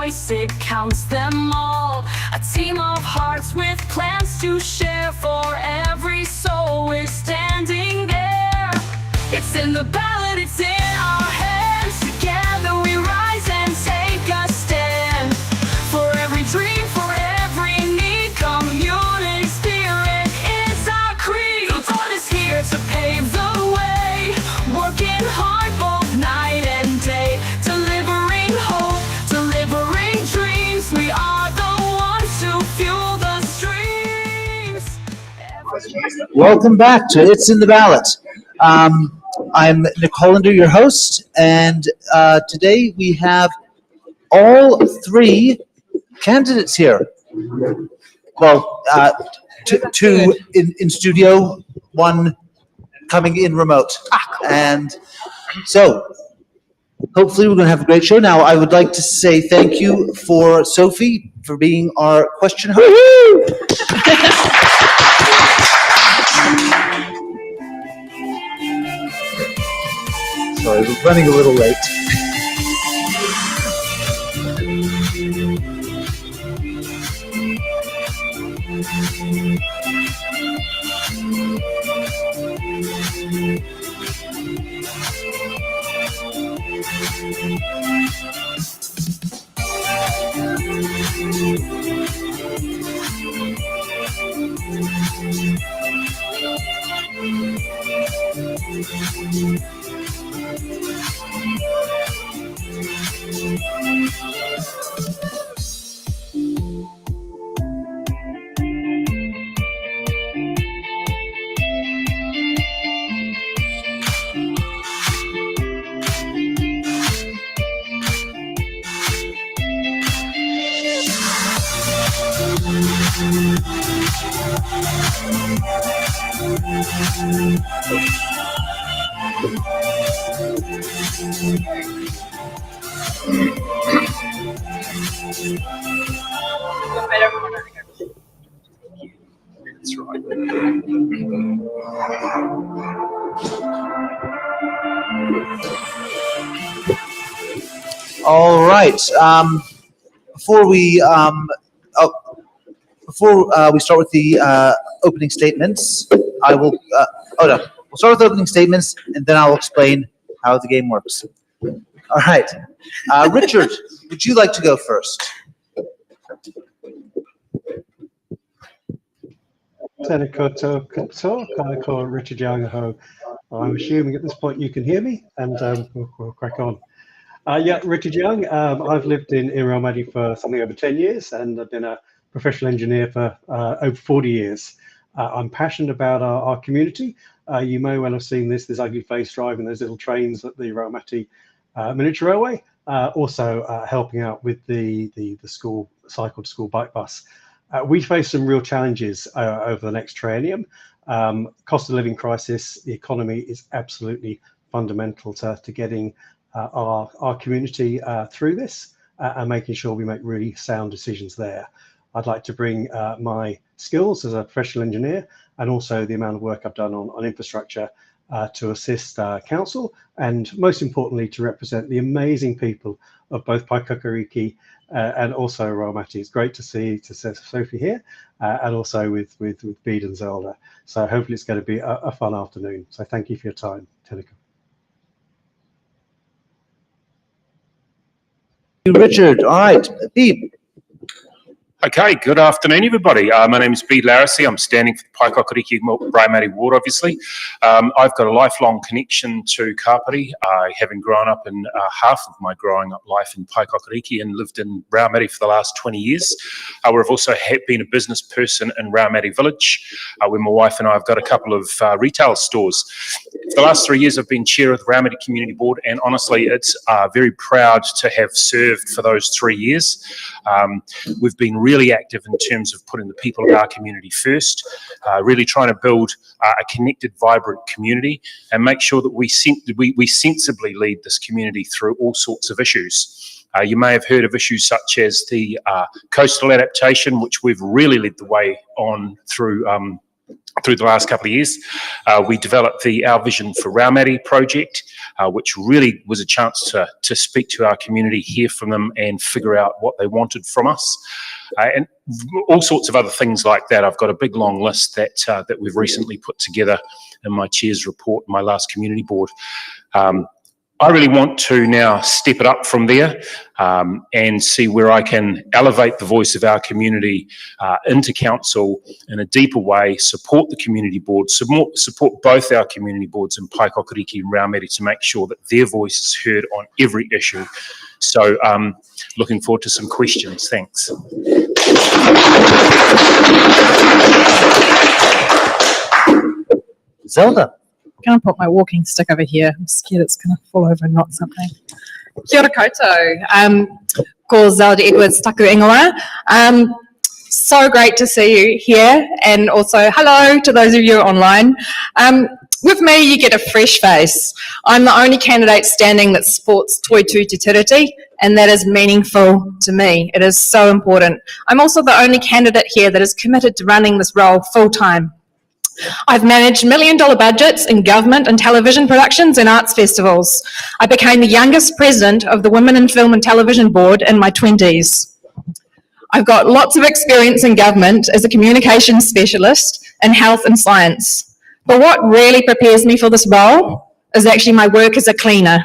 voice, it counts them all. A team of hearts with plans to share. For every soul we're standing there. It's in the ballot, it's in our hands. Together we rise and take a stand. For every dream, for every need, community spirit is our creed. The vote is here to pave the way, working hard both night and day, delivering hope, delivering dreams. We are the ones who fuel the streams. Welcome back to It's in the Ballot. I'm Nick Hollander, your host, and today we have all three candidates here. Well, two in studio, one coming in remote. And so, hopefully we're going to have a great show. Now, I would like to say thank you for Sophie for being our question host. Sorry, we're running a little late. That's right. All right. Before we start with the opening statements, I will. We'll start with opening statements, and then I'll explain how the game works. All right. Richard, would you like to go first? Richard Young. I'm assuming at this point you can hear me, and we'll crack on. Richard Young. I've lived in Raumati for something over 10 years, and I've been a professional engineer for over 40 years. I'm passionate about our community. You may well have seen this ugly face driving those little trains at the Raumati Miniature Railway. Also helping out with the school cycle to school bike bus. We face some real challenges over the next triennium. Cost of living crisis, the economy is absolutely fundamental to getting our community through this and making sure we make really sound decisions there. I'd like to bring my skills as a professional engineer and also the amount of work I've done on infrastructure to assist council, and most importantly to represent the amazing people of both Paekākāriki and also Raumati. It's great to see Sophie here and also with Bede and Zelda. So hopefully it's going to be a fun afternoon. So thank you for your time. Tēnā koe. Richard, all right. Bede. Okay, good afternoon, everybody. My name is Bede Larissy. I'm standing for the Paekākāriki Raumati ward, obviously. I've got a lifelong connection to Kapiti, having grown up in half of my growing up life in Paekākāriki and lived in Raumati for the last 20 years. We've also been a business person in Raumati village, where my wife and I have got a couple of retail stores. For the last 3 years, I've been chair of the Raumati Community Board, and honestly, it's very proud to have served for those 3 years. We've been really active in terms of putting the people of our community first, really trying to build a connected, vibrant community and make sure that we sensibly lead this community through all sorts of issues. You may have heard of issues such as the coastal adaptation, which we've really led the way on through through the last couple of years. We developed the Our Vision for Raumati project, which really was a chance to speak to our community, hear from them, and figure out what they wanted from us. And all sorts of other things like that. I've got a big long list that we've recently put together in my chair's report, my last community board. I really want to now step it up from there and see where I can elevate the voice of our community into council in a deeper way, support the community board, support both our community boards in Paekākāriki and Raumati to make sure that their voice is heard on every issue. So looking forward to some questions. Thanks. Zelda. I'm going to put my walking stick over here. I'm scared it's going to fall over and knock something. Kia ora koutou. Ko Zelda Edwards taku ingoa. So great to see you here, and also hello to those of you online. With me, you get a fresh face. I'm the only candidate standing that supports Toitū Te Tiriti, and that is meaningful to me. It is so important. I'm also the only candidate here that is committed to running this role full-time. I've managed $1 million budgets in government and television productions and arts festivals. I became the youngest president of the Women in Film and Television Board in my 20s. I've got lots of experience in government as a communications specialist in health and science. But what really prepares me for this role is actually my work as a cleaner,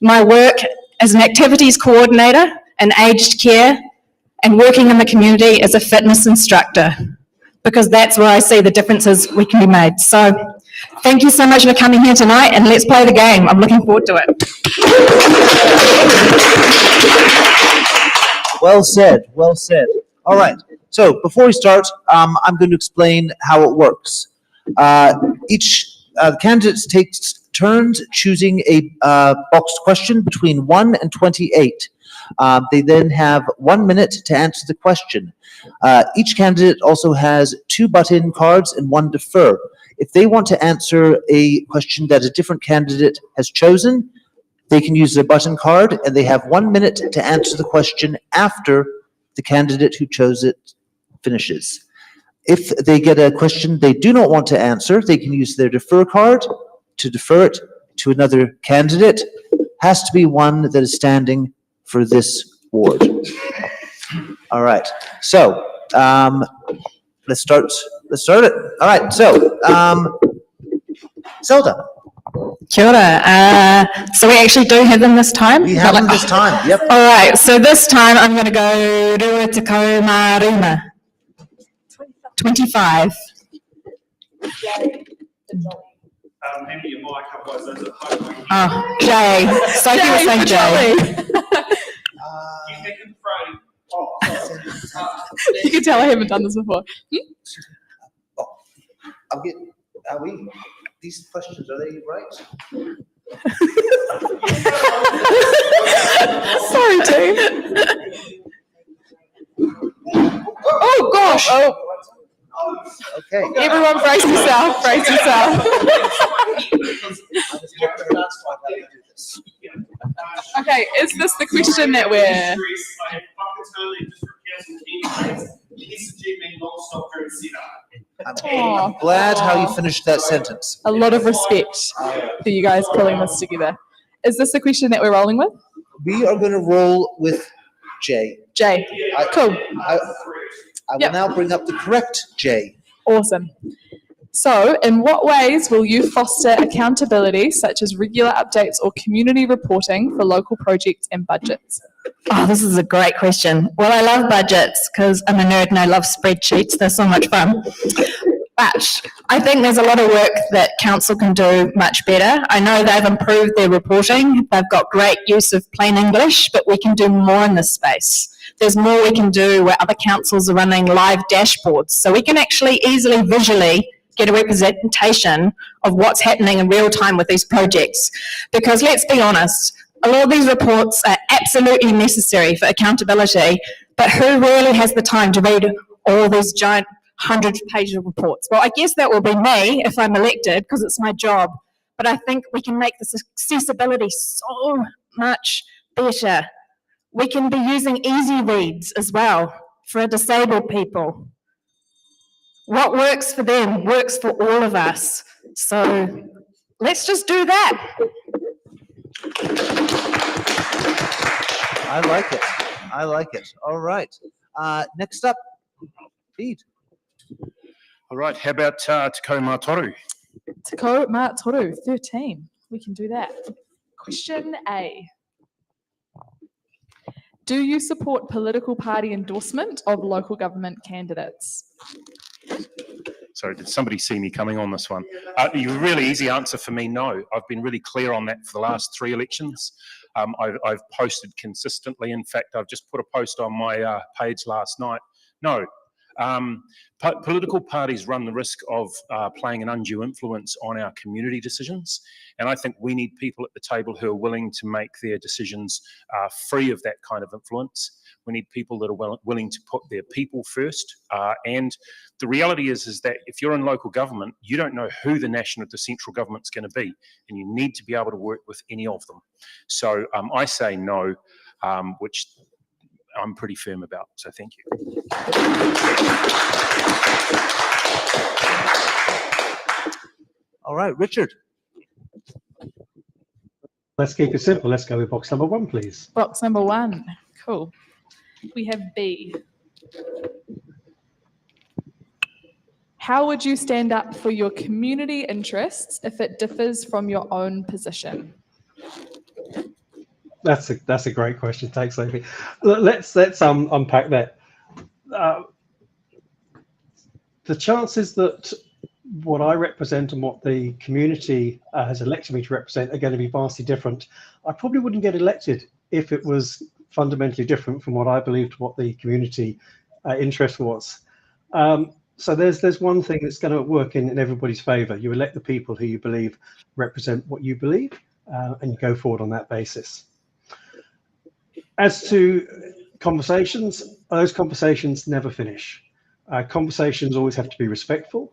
my work as an activities coordinator in aged care, and working in the community as a fitness instructor, because that's where I see the differences we can be made. So thank you so much for coming here tonight, and let's play the game. I'm looking forward to it. Well said, well said. All right, so before we start, I'm going to explain how it works. The candidates take turns choosing a boxed question between 1 and 28. They then have 1 minute to answer the question. Each candidate also has 2 butt-in cards and 1 defer. If they want to answer a question that a different candidate has chosen, they can use their button card, and they have 1 minute to answer the question after the candidate who chose it finishes. If they get a question they do not want to answer, they can use their defer card to defer it to another candidate. Has to be one that is standing for this ward. All right, so let's start it. All right, so Zelda. Kia ora. So we actually do have them this time? We have them this time, yep. All right, so this time I'm going to go rua te kau mā rima. 25. Maybe your mic, otherwise those at home. Oh, Jay. Sophie was saying Jay. You can tell I haven't done this before. These questions, are they right? Sorry, team. Oh, gosh. Oh. Okay. Everyone brace yourself, brace yourself. Okay, is this the question that we're... I'm glad how you finished that sentence. A lot of respect for you guys pulling this together. Is this the question that we're rolling with? We are going to roll with Jay. Jay, cool. I will now bring up the correct Jay. Awesome. So, in what ways will you foster accountability, such as regular updates or community reporting for local projects and budgets? Oh, this is a great question. Well, I love budgets because I'm a nerd and I love spreadsheets. They're so much fun. But I think there's a lot of work that council can do much better. I know they've improved their reporting. They've got great use of plain English, but we can do more in this space. There's more we can do where other councils are running live dashboards. So we can actually easily visually get a representation of what's happening in real time with these projects. Because let's be honest, a lot of these reports are absolutely necessary for accountability, but who really has the time to read all these giant 100-page reports? Well, I guess that will be me if I'm elected, because it's my job. But I think we can make this accessibility so much better. We can be using easy reads as well for disabled people. What works for them works for all of us. So let's just do that. I like it. I like it. All right. Next up, Pete. All right, how about Te Ko Mā Toru? Te Ko Mā Toru, 13. We can do that. Question A. Do you support political party endorsement of local government candidates? Sorry, did somebody see me coming on this one? A really easy answer for me, no. I've been really clear on that for the last 3 elections. I've posted consistently. In fact, I've just put a post on my page last night. No. Political parties run the risk of playing an undue influence on our community decisions, and I think we need people at the table who are willing to make their decisions free of that kind of influence. We need people that are willing to put their people first, and the reality is that if you're in local government, you don't know who the central government's going to be, and you need to be able to work with any of them. So I say no, which I'm pretty firm about, so thank you. All right, Richard. Let's keep it simple. Let's go with box number 1, please. Box number 1. Cool. We have B. How would you stand up for your community interests if it differs from your own position? That's a great question. Thanks, Sophie. Let's unpack that. The chances that what I represent and what the community has elected me to represent are going to be vastly different. I probably wouldn't get elected if it was fundamentally different from what I believed what the community interest was. So there's one thing that's going to work in everybody's favour. You elect the people who you believe represent what you believe, and you go forward on that basis. As to conversations, those conversations never finish. Conversations always have to be respectful,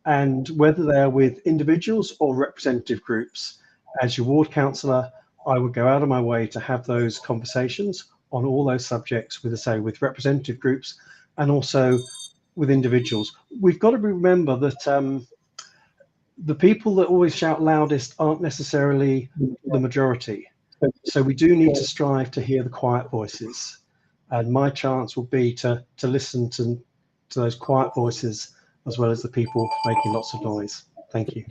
and whether they're with individuals or representative groups, as your ward councillor, I would go out of my way to have those conversations on all those subjects with representative groups and also with individuals. We've got to remember that the people that always shout loudest aren't necessarily the majority. So we do need to strive to hear the quiet voices. And my chance will be to listen to those quiet voices as well as the people making lots of noise. Thank you.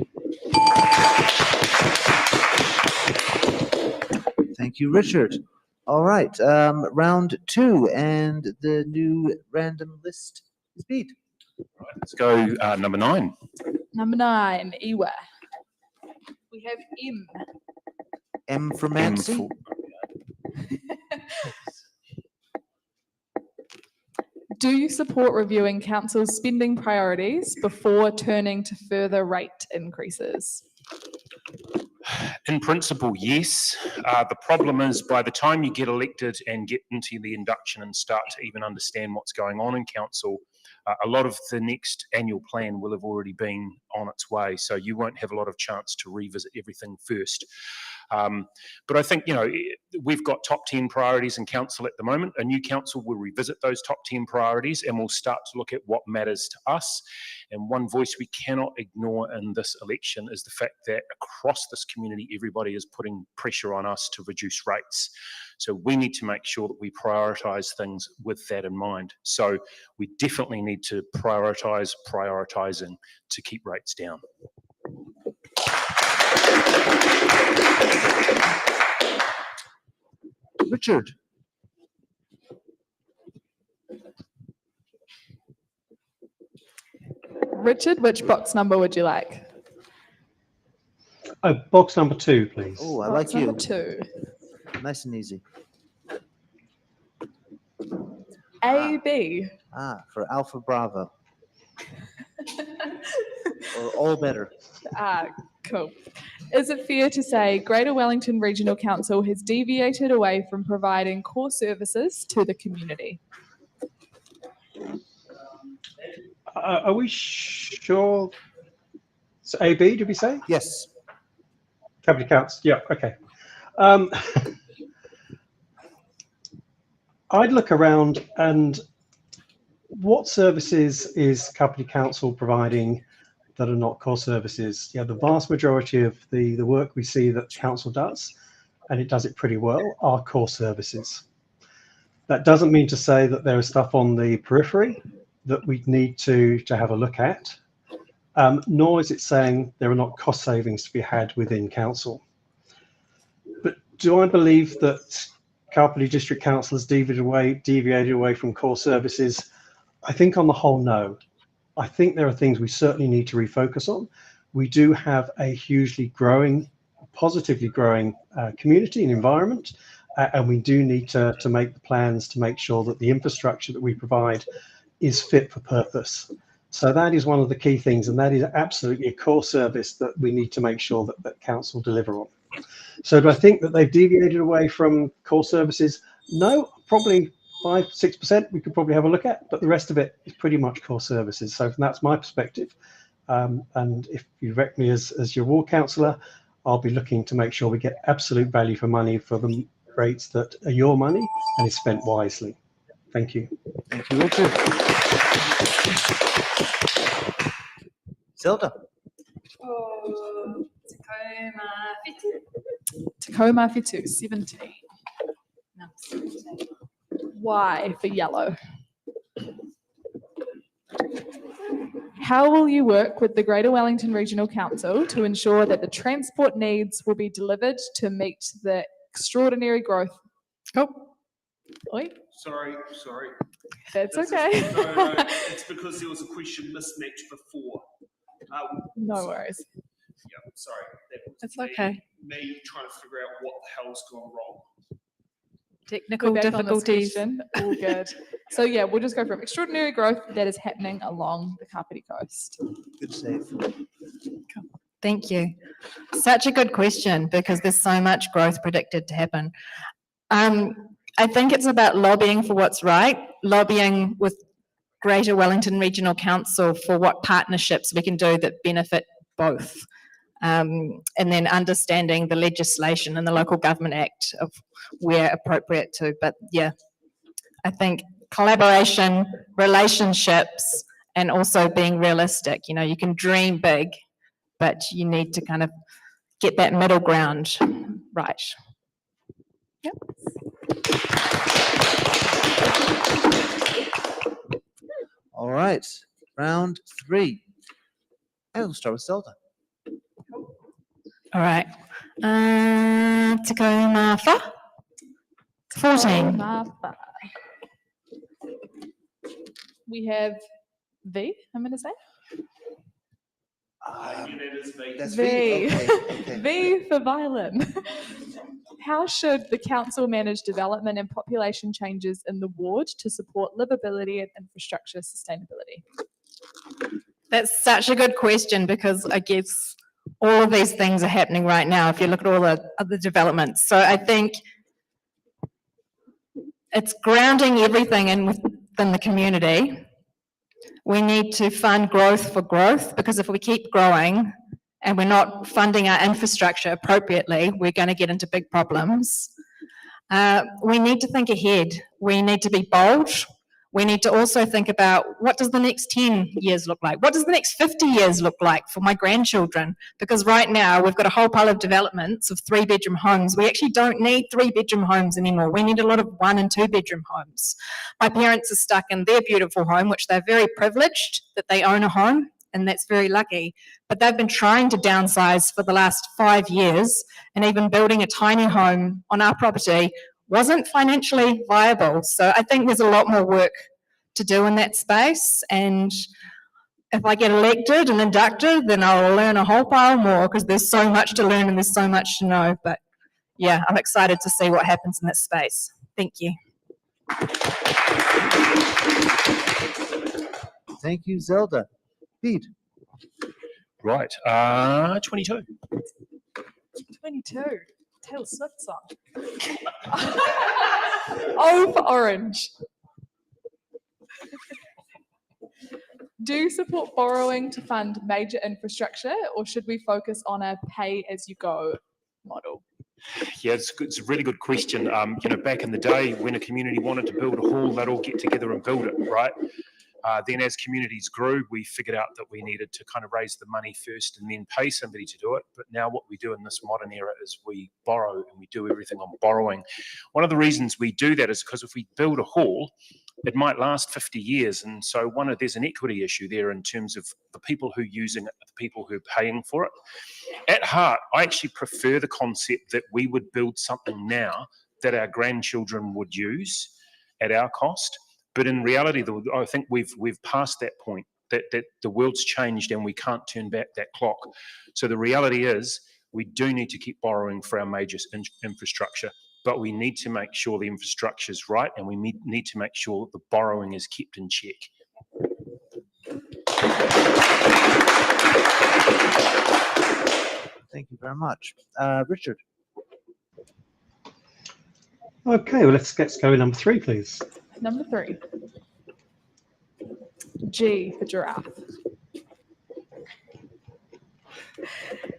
Thank you, Richard. All right, round 2, and the new random list is Pete. Right, let's go number 9. Number 9, Iwa. We have M. M for Mancy. Do you support reviewing council's spending priorities before turning to further rate increases? In principle, yes. The problem is by the time you get elected and get into the induction and start to even understand what's going on in council, a lot of the next annual plan will have already been on its way, so you won't have a lot of chance to revisit everything first. But I think, we've got top 10 priorities in council at the moment. A new council will revisit those top 10 priorities and we'll start to look at what matters to us. And one voice we cannot ignore in this election is the fact that across this community, everybody is putting pressure on us to reduce rates. So we need to make sure that we prioritise things with that in mind. So we definitely need to prioritise prioritising to keep rates down. Richard. Richard, which box number would you like? Box number 2, please. Oh, I Box like you. number 2. Nice and easy. AB. For Alpha Bravo. Or all better. Cool. Is it fair to say Greater Wellington Regional Council has deviated away from providing core services to the community? Are we sure? So AB, did we say? Yes. Kapiti counts. Yeah, okay. I'd look around and what services is Kapiti Council providing that are not core services? Yeah, the vast majority of the work we see that council does, and it does it pretty well, are core services. That doesn't mean to say that there is stuff on the periphery that we need to have a look at, nor is it saying there are not cost savings to be had within council. But do I believe that Kapiti District Council has deviated away from core services? I think on the whole, no. I think there are things we certainly need to refocus on. We do have a hugely growing, positively growing community and environment, and we do need to make the plans to make sure that the infrastructure that we provide is fit for purpose. So that is one of the key things, and that is absolutely a core service that we need to make sure that council deliver on. So do I think that they've deviated away from core services? No, probably 5-6% we could probably have a look at, but the rest of it is pretty much core services. So that's my perspective. And if you elect me as your ward councillor, I'll be looking to make sure we get absolute value for money for the rates that are your money and is spent wisely. Thank you. Thank you, Richard. Zelda. Tacoma Fitu, 17. No, 17. Y for yellow. How will you work with the Greater Wellington Regional Council to ensure that the transport needs will be delivered to meet the extraordinary growth? Oh, oi, Sorry. that's This okay. is- no, it's because there was a question mismatched before. No worries. Yeah, sorry. That was It's okay. me trying to figure out what the hell's gone wrong. Technical We're back on this difficulties. question. All good. So yeah, we'll just go from extraordinary growth that is happening along the Kapiti coast. Good save. Thank you. Such a good question because there's so much growth predicted to happen. I think it's about lobbying for what's right, lobbying with Greater Wellington Regional Council for what partnerships we can do that benefit both. And then understanding the legislation and the Local Government Act of where appropriate to. But yeah, I think collaboration, relationships, and also being realistic. You know, you can dream big, but you need to kind of get that middle ground right. Yep. All right, round 3. And we'll start with Zelda. All right. Tacoma Fa. 14. Martha. We have V, I'm going to say. Maybe that is me. That's V. Okay. V for violin. How should the council manage development and population changes in the ward to support livability and infrastructure sustainability? That's such a good question because I guess all of these things are happening right now if you look at all the other developments. So I think it's grounding everything in within the community. We need to fund growth for growth because if we keep growing and we're not funding our infrastructure appropriately, we're going to get into big problems. We need to think ahead. We need to be bold. We need to also think about what does the next 10 years look like? What does the next 50 years look like for my grandchildren? Because right now we've got a whole pile of developments of 3-bedroom homes. We actually don't need 3-bedroom homes anymore. We need a lot of 1- and 2-bedroom homes. My parents are stuck in their beautiful home, which they're very privileged that they own a home, and that's very lucky. But they've been trying to downsize for the last 5 years, and even building a tiny home on our property wasn't financially viable. So I think there's a lot more work to do in that space. And if I get elected and inducted, then I'll learn a whole pile more because there's so much to learn and there's so much to know. But yeah, I'm excited to see what happens in that space. Thank you. Thank you, Zelda. Pete. Right, 22. 22. Taylor Swift song. O for orange. Do you support borrowing to fund major infrastructure, or should we focus on a pay-as-you-go model? Yeah, it's a really good question. Back in the day when a community wanted to build a hall, they'd all get together and build it, right? Then as communities grew, we figured out that we needed to kind of raise the money first and then pay somebody to do it. But now what we do in this modern era is we borrow, and we do everything on borrowing. One of the reasons we do that is because if we build a hall, it might last 50 years. And so there's an equity issue there in terms of the people who are using it, the people who are paying for it. At heart, I actually prefer the concept that we would build something now that our grandchildren would use at our cost. But in reality, I think we've passed that point, that the world's changed and we can't turn back that clock. So the reality is we do need to keep borrowing for our major infrastructure, but we need to make sure the infrastructure is right, and we need to make sure that the borrowing is kept in check. Thank you very much. Richard. Okay, well, let's go with number 3, please. Number 3. G for giraffe.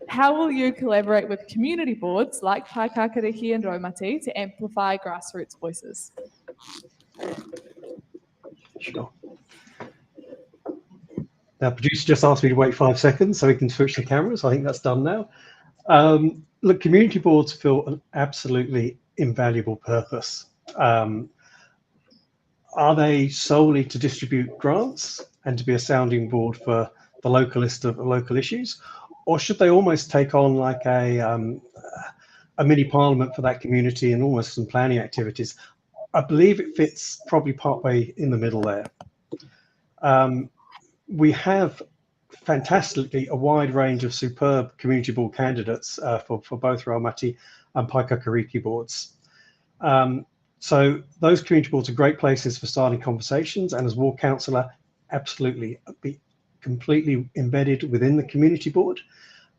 How will you collaborate with community boards like Paekākāriki and Raumati to amplify grassroots voices? Sure. Now, producer just asked me to wait 5 seconds so we can switch the cameras. I think that's done now. Look, community boards fill an absolutely invaluable purpose. Are they solely to distribute grants and to be a sounding board for the local list of local issues? Or should they almost take on like a mini parliament for that community and almost some planning activities? I believe it fits probably partway in the middle there. We have fantastically a wide range of superb community board candidates for both Raumati and Paekākāriki boards. So those community boards are great places for starting conversations, and as ward councillor, absolutely be completely embedded within the community board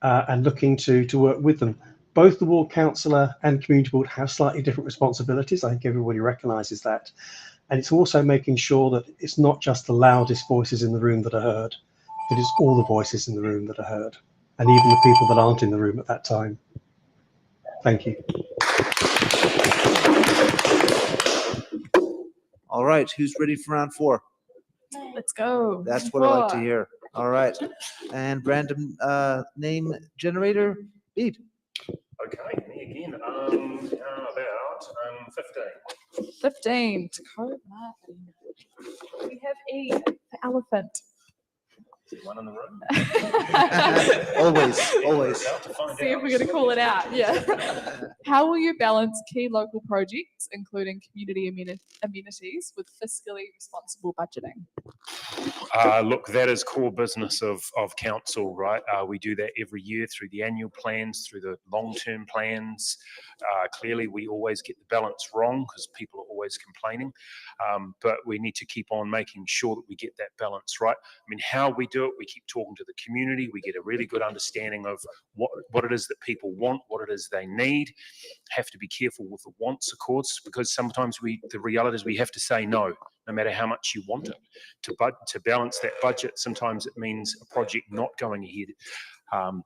and looking to work with them. Both the ward councillor and community board have slightly different responsibilities. I think everybody recognises that. And it's also making sure that it's not just the loudest voices in the room that are heard, but it's all the voices in the room that are heard, and even the people that aren't in the room at that time. Thank you. All right, who's ready for round 4? Let's go. That's what I like to hear. All right, and random name generator, Beat. Okay, me again. About 15. 15. Dakota Martin. We have E for elephant. One in the room. Always. See if we're going to call it out. Yeah. How will you balance key local projects, including community amenities, with fiscally responsible budgeting? Look, that is core business of council, right? We do that every year through the annual plans, through the long-term plans. Clearly, we always get the balance wrong because people are always complaining. But we need to keep on making sure that we get that balance right. I mean, how we do it, we keep talking to the community. We get a really good understanding of what it is that people want, what it is they need. Have to be careful with the wants, of course, because sometimes the reality is we have to say no matter how much you want it. To balance that budget, sometimes it means a project not going ahead. And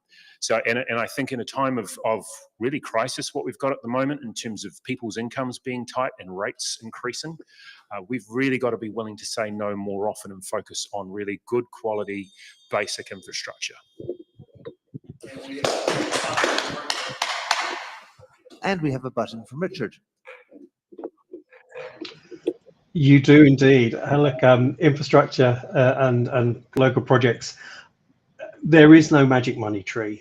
I think in a time of really crisis, what we've got at the moment in terms of people's incomes being tight and rates increasing, we've really got to be willing to say no more often and focus on really good quality basic infrastructure. And we have a button from Richard. You do indeed. Look, infrastructure and local projects, there is no magic money tree.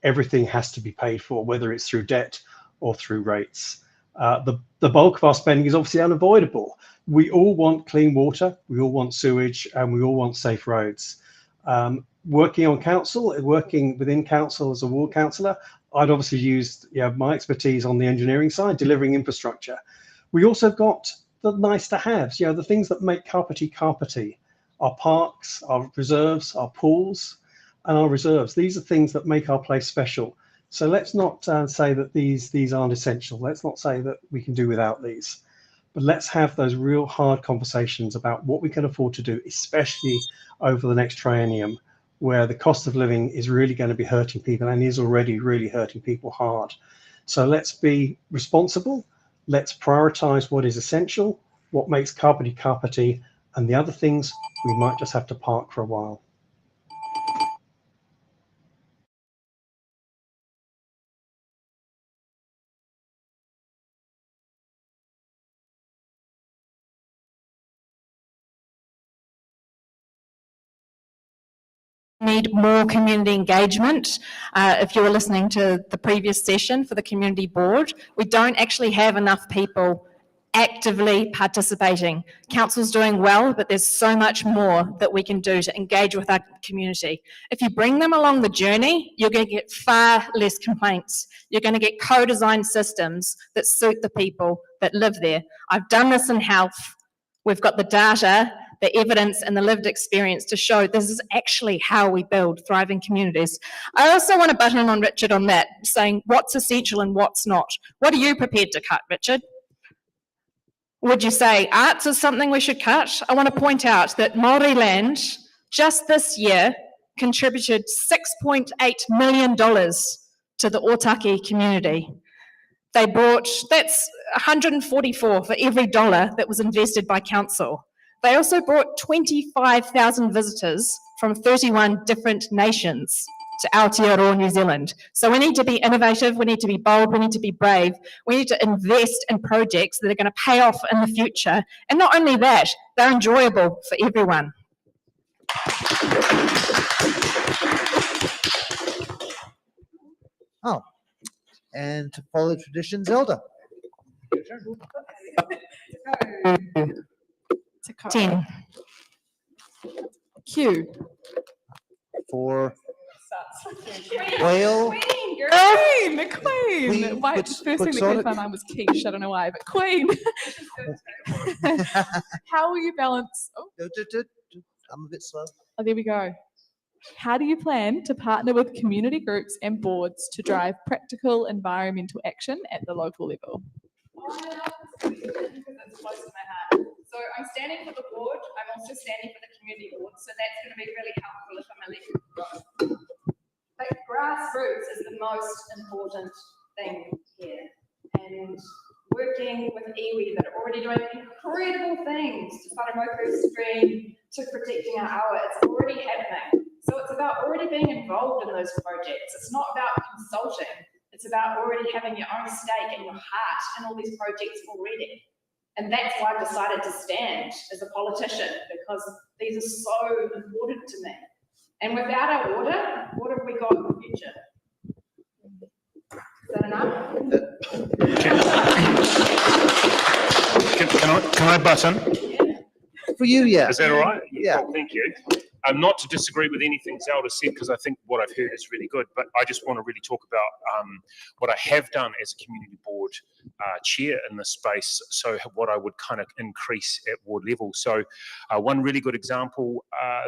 Everything has to be paid for, whether it's through debt or through rates. The bulk of our spending is obviously unavoidable. We all want clean water, we all want sewage, and we all want safe roads. Working within council as a ward councillor, I'd obviously used my expertise on the engineering side, delivering infrastructure. We also got the nice to haves, the things that make Kapiti Kapiti, our parks, our reserves, our pools, and our reserves. These are things that make our place special. So let's not say that these aren't essential. Let's not say that we can do without these. But let's have those real hard conversations about what we can afford to do, especially over the next triennium, where the cost of living is really going to be hurting people and is already really hurting people hard. So let's be responsible. Let's prioritize what is essential, what makes Kapiti Kapiti, and the other things we might just have to park for a while. Need more community engagement. If you were listening to the previous session for the community board, we don't actually have enough people actively participating. Council's doing well, but there's so much more that we can do to engage with our community. If you bring them along the journey, you're going to get far less complaints. You're going to get co-designed systems that suit the people that live there. I've done this in health. We've got the data, the evidence and the lived experience to show this is actually how we build thriving communities. I also want to button on Richard on that, saying what's essential and what's not. What are you prepared to cut, Richard? Would you say arts is something we should cut? I want to point out that Māori Land just this year contributed $6.8 million to the Otaki community. They brought, that's 144 for every dollar that was invested by council. They also brought 25,000 visitors from 31 different nations to Aotearoa, New Zealand. So we need to be innovative, we need to be bold, we need to be brave, we need to invest in projects that are going to pay off in the future. And not only that, they're enjoyable for everyone. Oh, and to follow tradition, Zelda. 10. Q. For whale. Queen. Queen, Why, but- the first thing but that came sort to of- my mind was quiche. I don't know why, but Queen. How will you balance? Oh, I'm a bit slow. there we go. How do you plan to partner with community groups and boards to drive practical environmental action at the local level? So I'm standing for the board, I'm also standing for the community board, so that's going to be really helpful if I'm elected. But grassroots is the most important thing here. And working with iwi that are already doing incredible things to Whanamoku stream, to protecting our awa, it's already happening. So it's about already being involved in those projects. It's not about consulting. It's about already having your own stake and your heart in all these projects already. And that's why I've decided to stand as a politician, because these are so important to me. And without our water, what have we got in the future? Is that enough? Can I butt in? For you, yeah. Is that all right? Yeah. Cool, thank you. Not to disagree with anything Zelda said, because I think what I've heard is really good, but I just want to really talk about what I have done as a community board chair in this space, so what I would kind of increase at ward level. So one really good example,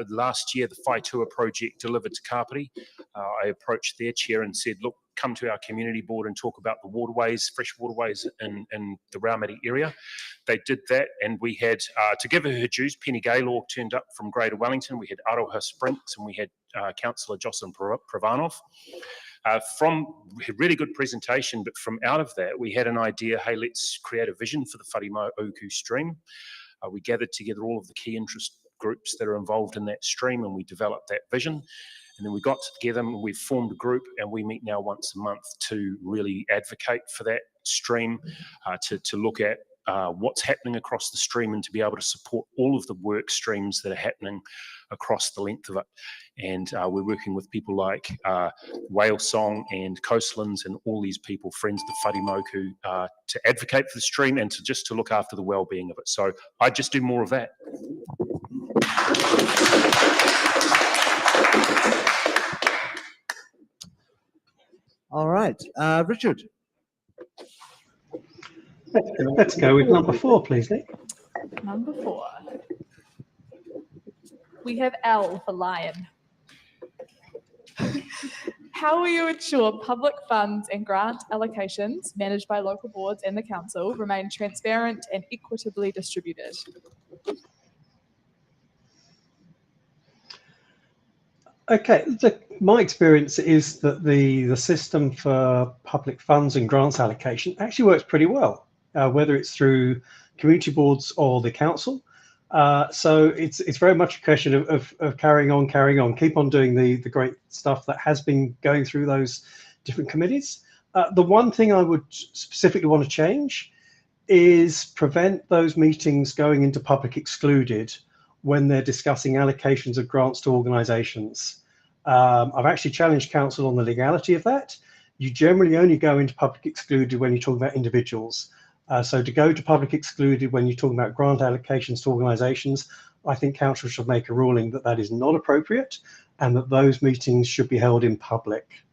last year, the Whaitua project delivered to Kapiti. I approached their chair and said, look, come to our community board and talk about the waterways, fresh waterways in the Raumati area. They did that, and we had, to give her dues, Penny Gaylor turned up from Greater Wellington. We had Aroha Sprinks, and we had Councillor Jocelyn Pravanov. From a really good presentation, but from out of that, we had an idea, hey, let's create a vision for the Whanamoku stream. We gathered together all of the key interest groups that are involved in that stream, and we developed that vision. And then we got together and we formed a group, and we meet now once a month to really advocate for that stream, to look at what's happening across the stream and to be able to support all of the work streams that are happening across the length of it. And we're working with people like Whale Song and Coastlands and all these people, friends of the Whanamoku, to advocate for the stream and to just to look after the well-being of it. So I just do more of that. All right. Richard. Let's go with number 4, please, Nick. Number 4. We have L for lion. How will you ensure public funds and grant allocations managed by local boards and the council remain transparent and equitably distributed? Okay, my experience is that the system for public funds and grants allocation actually works pretty well, whether it's through community boards or the council. So it's very much a question of carrying on, keep on doing the great stuff that has been going through those different committees. The one thing I would specifically want to change is prevent those meetings going into public excluded when they're discussing allocations of grants to organisations. I've actually challenged council on the legality of that. You generally only go into public excluded when you're talking about individuals. So to go to public excluded when you're talking about grant allocations to organisations, I think council should make a ruling that that is not appropriate and that those meetings should be held in public.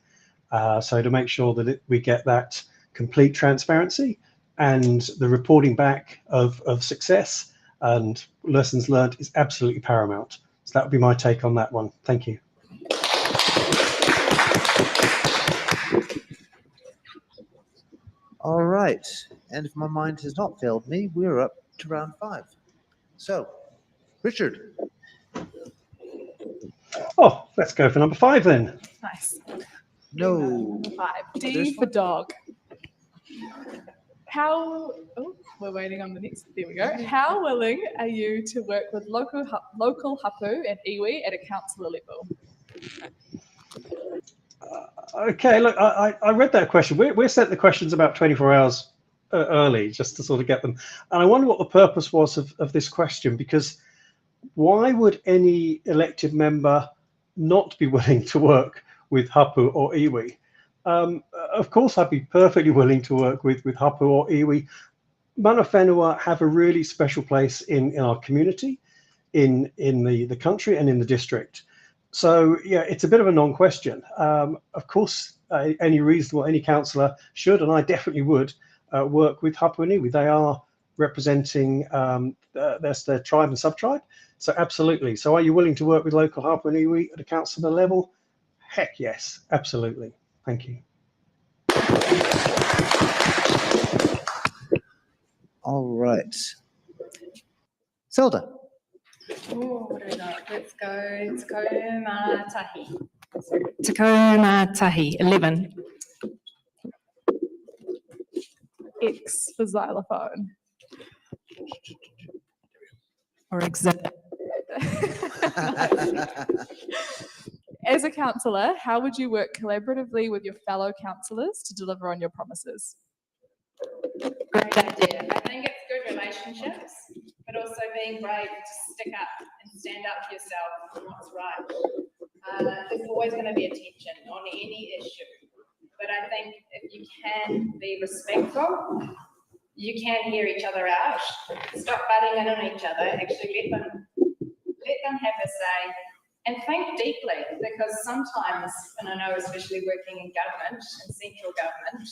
So to make sure that we get that complete transparency and the reporting back of success and lessons learned is absolutely paramount. So that would be my take on that one. Thank you. All right. And if my mind has not failed me, we're up to round 5. So, Richard. Oh, let's go for number 5 then. Nice. No. Number 5. D There's for dog. Oh, we're waiting on the next. There we go. How willing are you to work with local hapu and iwi at a councillor level? Okay, look, I read that question. We're sent the questions about 24 hours early just to sort of get them. And I wonder what the purpose was of this question, because why would any elected member not be willing to work with hapu or iwi? Of course, I'd be perfectly willing to work with hapu or iwi. Mana whenua have a really special place in our community, in the country and in the district. So yeah, it's a bit of a non-question. Of course, any councillor should, and I definitely would, work with hapu and iwi. They are representing their tribe and sub-tribe. So absolutely. So are you willing to work with local hapu and iwi at a councillor level? Heck yes, absolutely. Thank you. All right. Zelda. Oh, what do we got? Let's go Takoma Tahi. Takoma Tahi, 11. X for xylophone. Or exhibit. As a councillor, how would you work collaboratively with your fellow councillors to deliver on your promises? Great idea. I think it's good relationships, but also being brave to stick up and stand up for yourself for what's right. There's always going to be a tension on any issue, but I think if you can be respectful, you can hear each other out, stop butting in on each other, actually let them have a say, and think deeply, because sometimes, and I know especially working in government, in central government,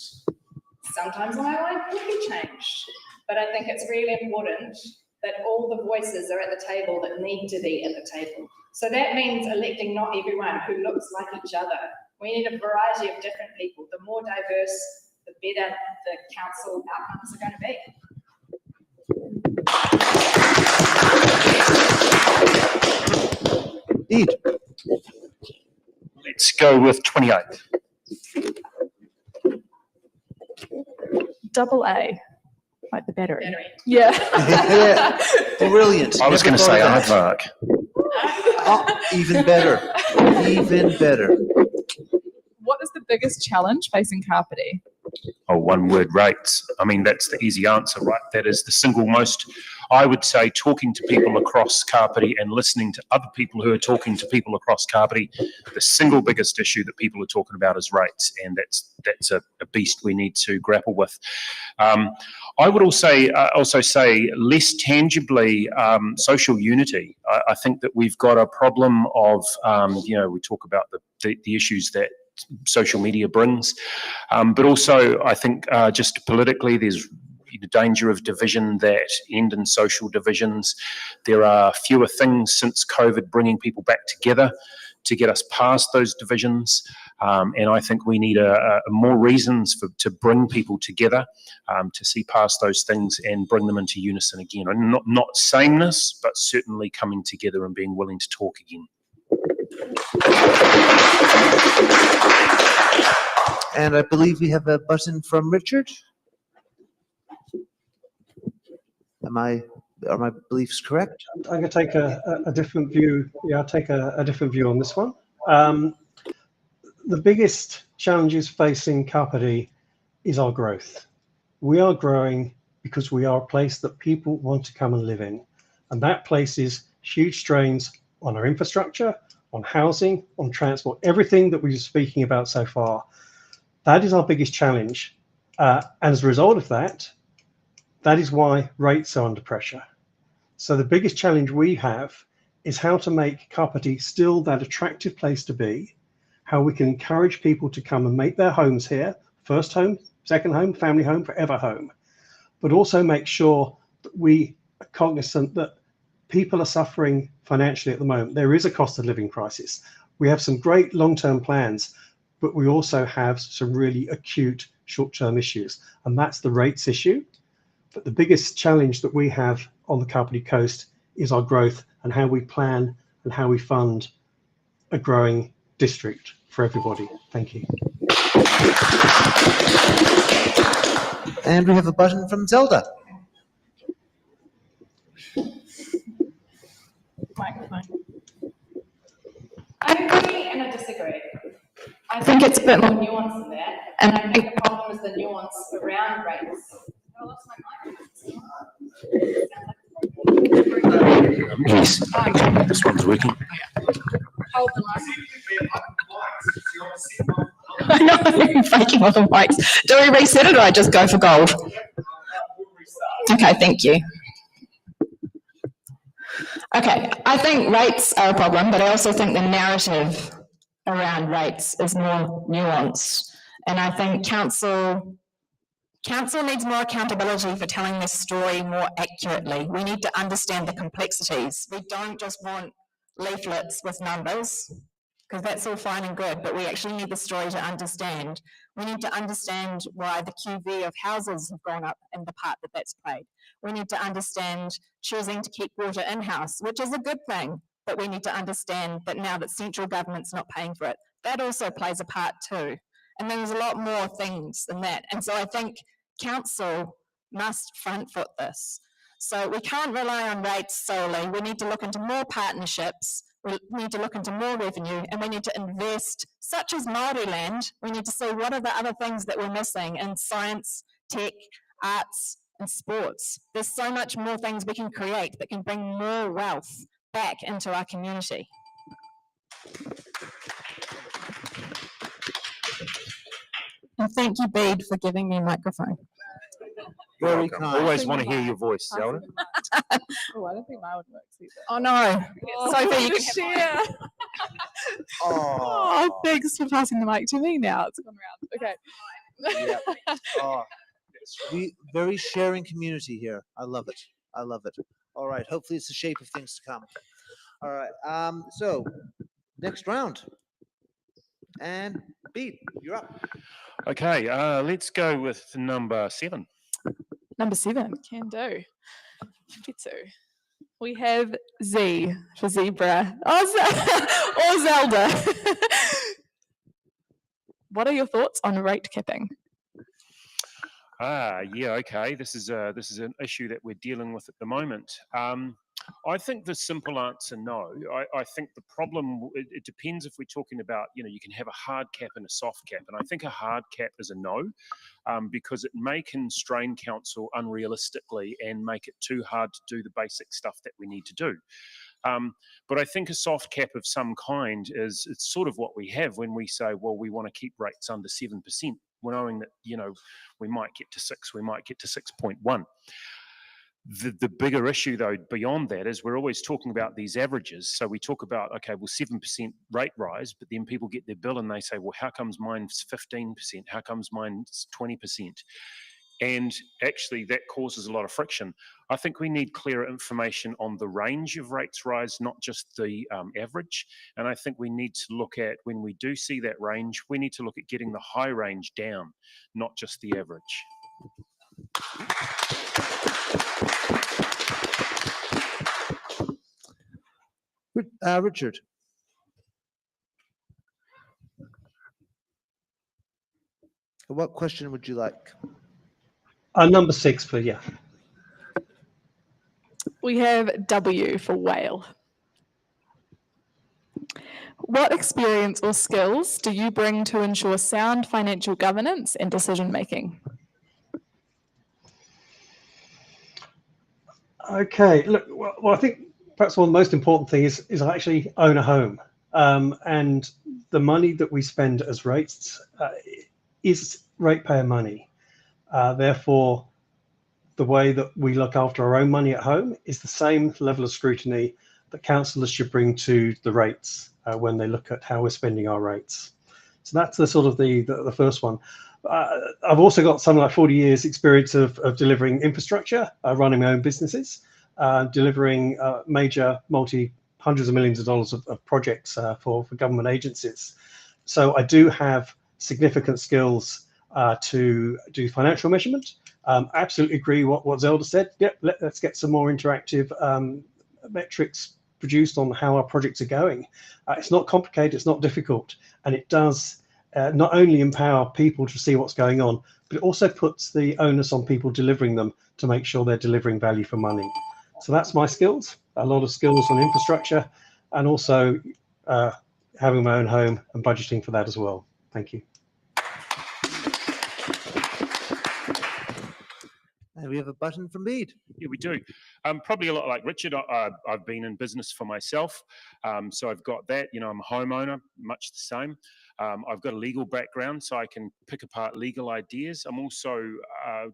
sometimes my life will be changed. But I think it's really important that all the voices are at the table that need to be at the table. So that means electing not everyone who looks like each other. We need a variety of different people. The more diverse, the better the council outcomes are going to be. Indeed. Let's go with 28. Double A, like the battery. Yeah. Yeah. Brilliant. I was going to say aardvark. Oh, even better. Even better. What is the biggest challenge facing Kapiti? Oh, one word, rates. I mean, that's the easy answer, right? That is the single most, I would say, talking to people across Kapiti and listening to other people who are talking to people across Kapiti, the single biggest issue that people are talking about is rates, and that's a beast we need to grapple with. I would also say less tangibly social unity. I think that we've got a problem of, we talk about the issues that social media brings, but also I think just politically there's the danger of division that end in social divisions. There are fewer things since COVID bringing people back together to get us past those divisions, and I think we need more reasons to bring people together, to see past those things and bring them into unison again. And not sameness, but certainly coming together and being willing to talk again. And I believe we have a button from Richard. Am I Are my beliefs correct? I'm going to take a different view. Yeah, I'll take a different view on this one. The biggest challenges facing Kapiti is our growth. We are growing because we are a place that people want to come and live in. And that places huge strains on our infrastructure, on housing, on transport, everything that we've been speaking about so far. That is our biggest challenge. And as a result of that, that is why rates are under pressure. So the biggest challenge we have is how to make Kapiti still that attractive place to be, how we can encourage people to come and make their homes here, first home, second home, family home, forever home, but also make sure that we are cognizant that people are suffering financially at the moment. There is a cost of living crisis. We have some great long-term plans, but we also have some really acute short-term issues, and that's the rates issue. But the biggest challenge that we have on the Kapiti Coast is our growth and how we plan and how we fund a growing district for everybody. Thank you. And we have a button from Zelda. Microphone. I agree and I disagree. I think it's a bit more nuanced than that, and I think the problem is the nuance around rates. I lost my microphone. Yes, this one's working. Hold the mic. I know I'm faking all the mics. Do we reset it or I just go for gold? Okay, thank you. Okay, I think rates are a problem, but I also think the narrative around rates is more nuanced. And I think council needs more accountability for telling this story more accurately. We need to understand the complexities. We don't just want leaflets with numbers, because that's all fine and good, but we actually need the story to understand. We need to understand why the QV of houses have gone up and the part that that's played. We need to understand choosing to keep water in-house, which is a good thing, but we need to understand that now that central government's not paying for it, that also plays a part too. And there's a lot more things than that. And so I think council must front foot this. So we can't rely on rates solely. We need to look into more partnerships. We need to look into more revenue, and we need to invest, such as Māori land. We need to see what are the other things that we're missing in science, tech, arts, and sports. There's so much more things we can create that can bring more wealth back into our community. And thank you, Bede, for giving me a microphone. Very kind. Always want to hear your voice, Zelda. Oh, I don't think mine would work either. Oh no, Sophie, you can share. Oh, thanks for passing the mic to me now. It's gone around. Okay. Yeah. Oh, we very sharing community here. I love it. I love it. All right. Hopefully, it's the shape of things to come. All right. So, next round. And Bede, you're up. Okay, let's go with number 7. Number 7, can do. 52. We have Z for zebra. Or Zelda. What are your thoughts on rate capping? Yeah, okay. This is an issue that we're dealing with at the moment. I think the simple answer, no. I think the problem, it depends if we're talking about, you can have a hard cap and a soft cap. And I think a hard cap is a no, because it may constrain council unrealistically and make it too hard to do the basic stuff that we need to do. But I think a soft cap of some kind it's sort of what we have when we say, well, we want to keep rates under 7%, knowing that, we might get to 6, we might get to 6.1. The bigger issue, though, beyond that is we're always talking about these averages. So we talk about, okay, well, 7% rate rise, but then people get their bill and they say, well, how comes mine's 15%? How comes mine's 20%? And actually, that causes a lot of friction. I think we need clearer information on the range of rates rise, not just the average. And I think we need to look at, when we do see that range, we need to look at getting the high range down, not just the average. Richard. What question would you like? Number 6, please, yeah. We have W for whale. What experience or skills do you bring to ensure sound financial governance and decision making? Okay, look, well, I think perhaps one of the most important thing is I actually own a home, and the money that we spend as rates is ratepayer money. Therefore, the way that we look after our own money at home is the same level of scrutiny that councillors should bring to the rates when they look at how we're spending our rates. So that's the sort of the first one. I've also got something like 40 years experience of delivering infrastructure, running my own businesses, delivering major hundreds of millions of dollars of projects for government agencies. So I do have significant skills to do financial measurement. Absolutely agree what Zelda said. Yep, let's get some more interactive metrics produced on how our projects are going. It's not complicated, it's not difficult, and it does not only empower people to see what's going on, but it also puts the onus on people delivering them to make sure they're delivering value for money. So that's my skills, a lot of skills on infrastructure, and also having my own home and budgeting for that as well. Thank you. And we have a button from Bede. Yeah, we do. Probably a lot like Richard. I've been in business for myself, so I've got that. You know, I'm a homeowner, much the same. I've got a legal background, so I can pick apart legal ideas. I'm also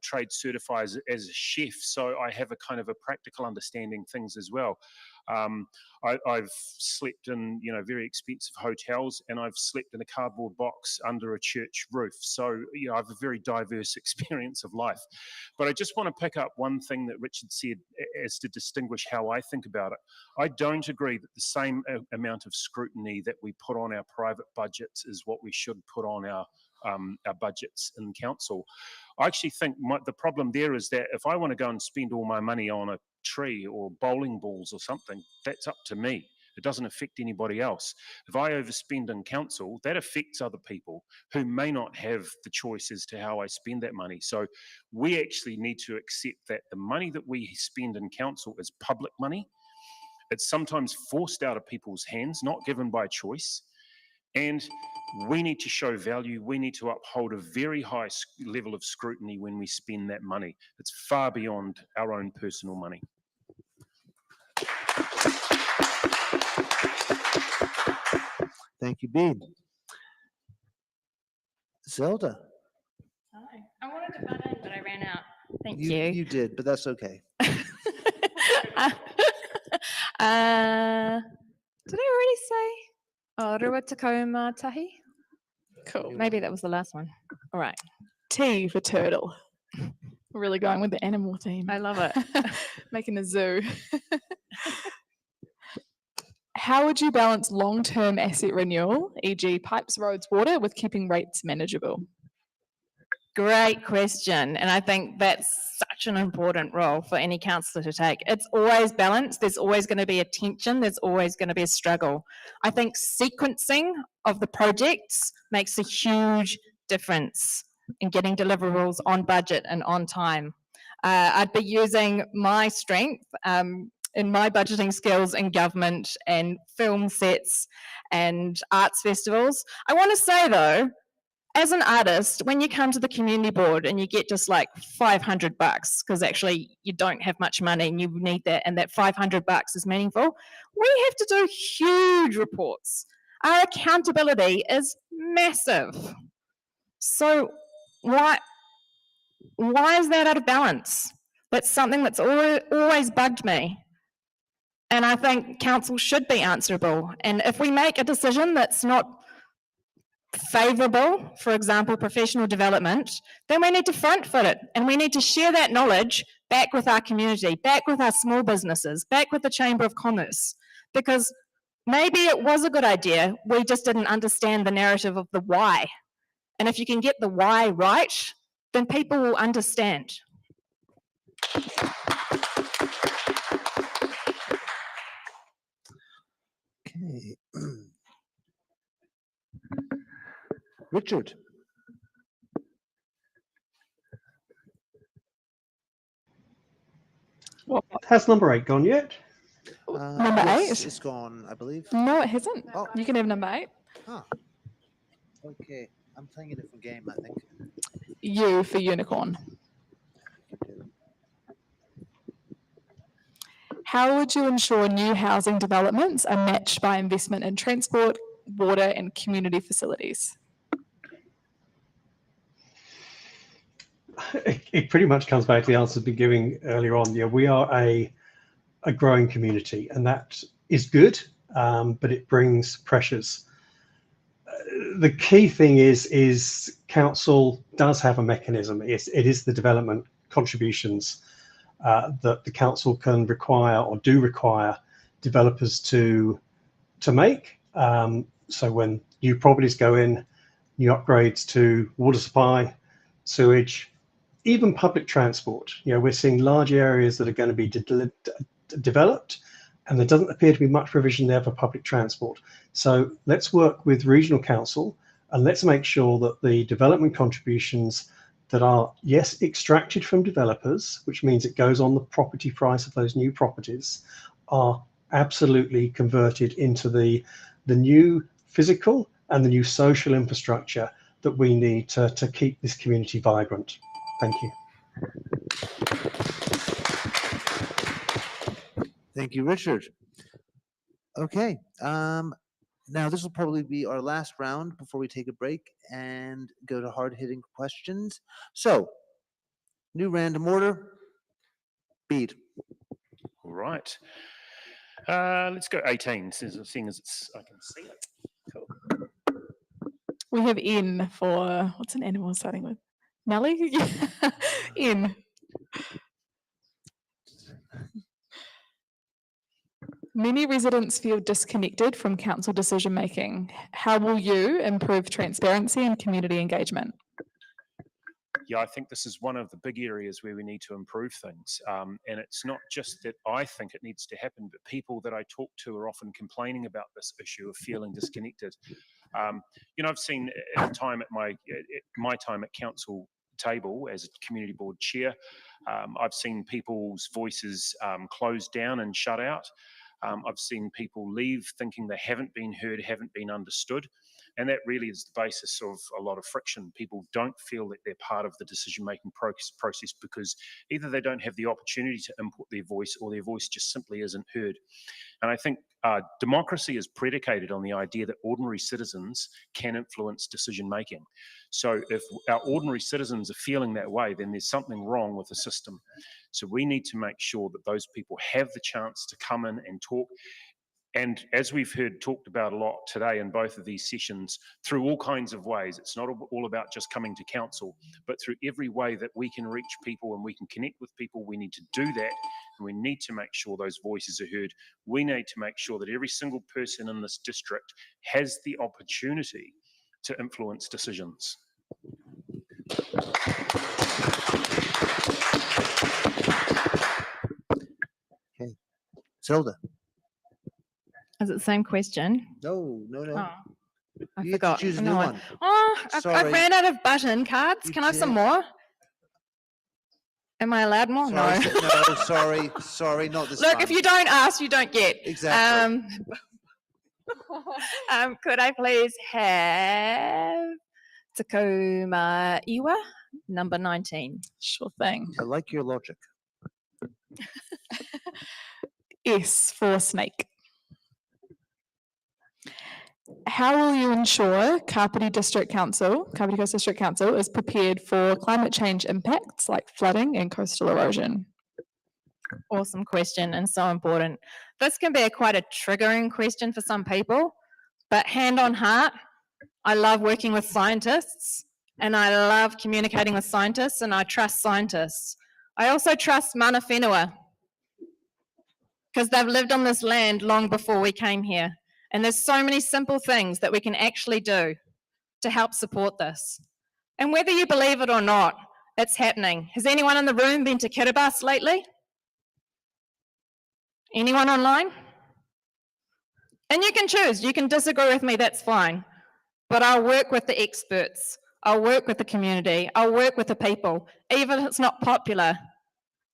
trade certified as a chef, so I have a kind of a practical understanding things as well. I've slept in, you know, very expensive hotels, and I've slept in a cardboard box under a church roof. So, you know, I have a very diverse experience of life. But I just want to pick up one thing that Richard said as to distinguish how I think about it. I don't agree that the same amount of scrutiny that we put on our private budgets is what we should put on our budgets in council. I actually think the problem there is that if I want to go and spend all my money on a tree or bowling balls or something, that's up to me. It doesn't affect anybody else. If I overspend in council, that affects other people who may not have the choice as to how I spend that money. So we actually need to accept that the money that we spend in council is public money. It's sometimes forced out of people's hands, not given by choice. And we need to show value. We need to uphold a very high level of scrutiny when we spend that money. It's far beyond our own personal money. Thank you, Bede. Zelda. Hi. I wanted to butt in, but I ran out. Thank you. You did, but that's okay. Did I already say Rua Takoma Tahi? Cool. Maybe that was the last one. All right. T for turtle. We're really going with the animal team. I love it. Making a zoo. How would you balance long-term asset renewal, e.g. pipes, roads, water, with keeping rates manageable? Great question. And I think that's such an important role for any councillor to take. It's always balanced. There's always going to be a tension. There's always going to be a struggle. I think sequencing of the projects makes a huge difference in getting deliverables on budget and on time. I'd be using my strength in my budgeting skills in government and film sets and arts festivals. I want to say though, as an artist, when you come to the community board and you get just like $500, because actually you don't have much money and you need that, and that $500 is meaningful, we have to do huge reports. Our accountability is massive. So why is that out of balance? That's something that's always bugged me. And I think council should be answerable. And if we make a decision that's not favourable, for example, professional development, then we need to front foot it, and we need to share that knowledge back with our community, back with our small businesses, back with the Chamber of Commerce, because maybe it was a good idea, we just didn't understand the narrative of the why. And if you can get the why right, then people will understand. Okay. Richard. What Has number 8 gone yet? Number yes, 8? it's gone, I believe. No, it hasn't. Oh. You can have number 8. Huh. Okay, I'm playing a different game, I think. U for unicorn. How would you ensure new housing developments are matched by investment in transport, water, and community facilities? It pretty much comes back to the answer I've been giving earlier on. Yeah, we are a growing community, and that is good, but it brings pressures. The key thing is council does have a mechanism. It is the development contributions that the council can require or do require developers to make. So when new properties go in, new upgrades to water supply, sewage, even public transport, we're seeing large areas that are going to be developed, and there doesn't appear to be much provision there for public transport. So let's work with regional council and let's make sure that the development contributions that are, yes, extracted from developers, which means it goes on the property price of those new properties, are absolutely converted into the new physical and the new social infrastructure that we need to keep this community vibrant. Thank you. Thank you, Richard. Okay, now this will probably be our last round before we take a break and go to hard-hitting questions. So, new random order. Bede. All right. Let's go 18, seeing as I can see it. Cool. We have N for, what's an animal starting with? Nelly? N. Many residents feel disconnected from council decision making. How will you improve transparency and community engagement? Yeah, I think this is one of the big areas where we need to improve things. And it's not just that I think it needs to happen, but people that I talk to are often complaining about this issue of feeling disconnected. I've seen at my time at council table as a community board chair, I've seen people's voices closed down and shut out. I've seen people leave thinking they haven't been heard, haven't been understood. And that really is the basis of a lot of friction. People don't feel that they're part of the decision-making process because either they don't have the opportunity to input their voice or their voice just simply isn't heard. And I think democracy is predicated on the idea that ordinary citizens can influence decision-making. So if our ordinary citizens are feeling that way, then there's something wrong with the system. So we need to make sure that those people have the chance to come in and talk. And as we've heard talked about a lot today in both of these sessions, through all kinds of ways, it's not all about just coming to council, but through every way that we can reach people and we can connect with people, we need to do that. And we need to make sure those voices are heard. We need to make sure that every single person in this district has the opportunity to influence decisions. Okay, Zelda. Is it the same question? No. Oh, I You forgot. choose a new one. Oh, I Sorry. ran out of button cards. You Can I have some did. more? Am I allowed more? Sorry, No. sorry, not this Look, time. if you don't ask, you don't get. Exactly. Could I please have Takuma Iwa, number 19? Sure thing. I like your logic. S for snake. How will you ensure Kapiti Coast District Council is prepared for climate change impacts like flooding and coastal erosion? Awesome question and so important. This can be quite a triggering question for some people, but hand on heart, I love working with scientists and I love communicating with scientists and I trust scientists. I also trust mana whenua because they've lived on this land long before we came here. And there's so many simple things that we can actually do to help support this. And whether you believe it or not, it's happening. Has anyone in the room been to Kiribati lately? Anyone online? And you can choose, you can disagree with me, that's fine. But I'll work with the experts. I'll work with the community. I'll work with the people. Even if it's not popular,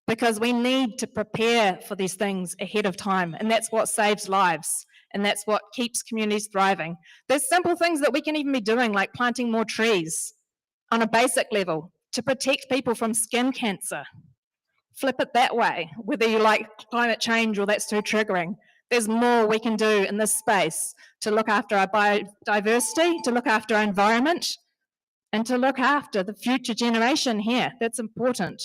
because we need to prepare for these things ahead of time. And that's what saves lives. And that's what keeps communities thriving. There's simple things that we can even be doing, like planting more trees on a basic level to protect people from skin cancer. Flip it that way, whether you like climate change or that's too triggering. There's more we can do in this space to look after our biodiversity, to look after our environment, and to look after the future generation here. That's important.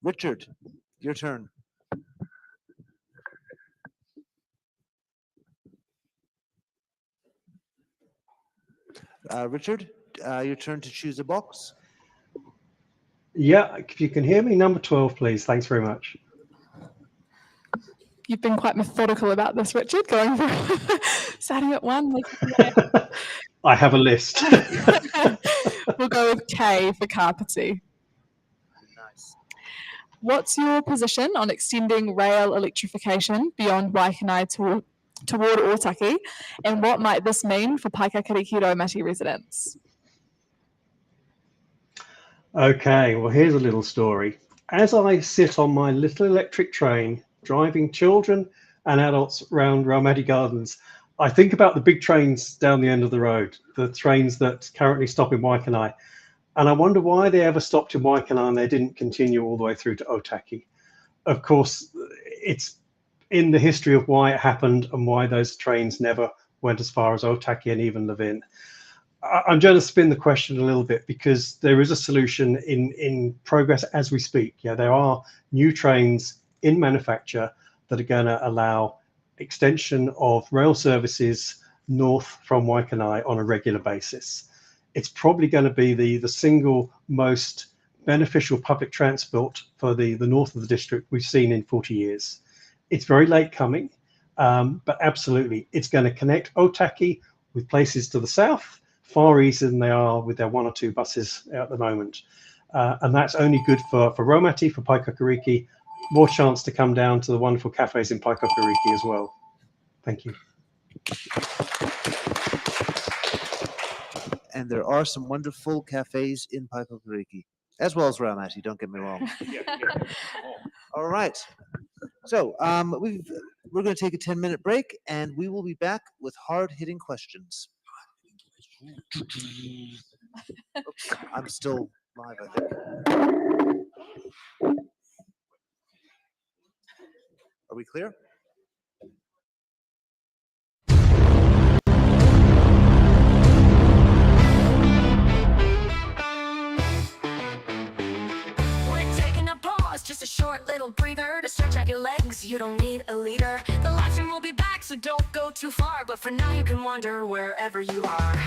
Richard, your turn. Richard, your turn to choose a box. Yeah, if you can hear me, number 12, please. Thanks very much. You've been quite methodical about this, Richard, going for starting at 1. I have a list. We'll go with K for Kapiti. Nice. What's your position on extending rail electrification beyond Waikanae toward Otaki, and what might this mean for Paekākāriki Raumati residents? Okay, well, here's a little story. As I sit on my little electric train, driving children and adults around Raumati Gardens, I think about the big trains down the end of the road, the trains that currently stop in Waikanae. And I wonder why they ever stopped in Waikanae and they didn't continue all the way through to Otaki. Of course, it's in the history of why it happened and why those trains never went as far as Otaki and even Levin. I'm going to spin the question a little bit because there is a solution in progress as we speak. Yeah, there are new trains in manufacture that are going to allow extension of rail services north from Waikanae on a regular basis. It's probably going to be the single most beneficial public transport for the north of the district we've seen in 40 years. It's very late coming, but absolutely, it's going to connect Otaki with places to the south, far easier than they are with their 1 or 2 buses at the moment. And that's only good for Raumati, for Paekākāriki, more chance to come down to the wonderful cafes in Paekākāriki as well. Thank you. And there are some wonderful cafes in Paekākāriki, as well as Raumati, don't get me wrong. All right. So we're going to take a 10-minute break, and we will be back with hard-hitting questions. Oops, I'm still live, I think. Are we clear? We're taking a pause, just a short little breather to stretch out your legs. You don't need a leader. The live stream will be back, so don't go too far. But for now, you can wander wherever you are.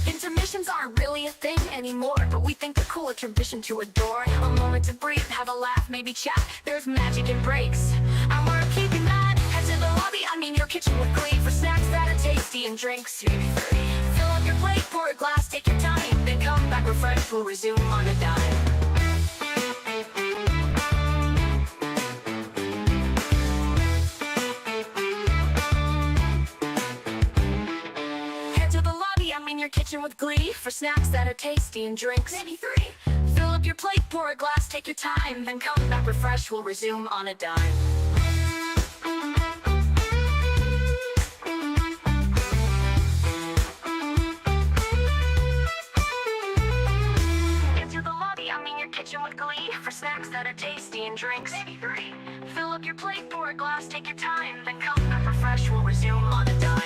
Intermissions aren't really a thing anymore, but we think they're cool, a tradition to adore. A moment to breathe, have a laugh, maybe chat. There's magic in breaks, and we're keeping that. Head to the lobby, I mean your kitchen with glee, for snacks that are tasty and drinks. Fill up your plate, pour a glass, take your time, then come back refreshed. We'll resume on a dime. Kitchen with glee, for snacks that are tasty and drinks. Maybe 3. Fill up your plate, pour a glass, take your time, then come back refreshed. We'll resume on a dime. Into the lobby, I mean your kitchen with glee, for snacks that are tasty and drinks. Maybe 3. Fill up your plate, pour a glass, take your time, then come back refreshed. We'll resume on a dime.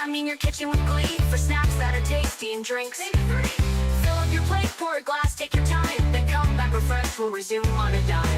I mean your kitchen with glee, for snacks that are tasty and drinks. Maybe 3. Fill up your plate, pour a glass, take your time, then come back refreshed. We'll resume on a dime.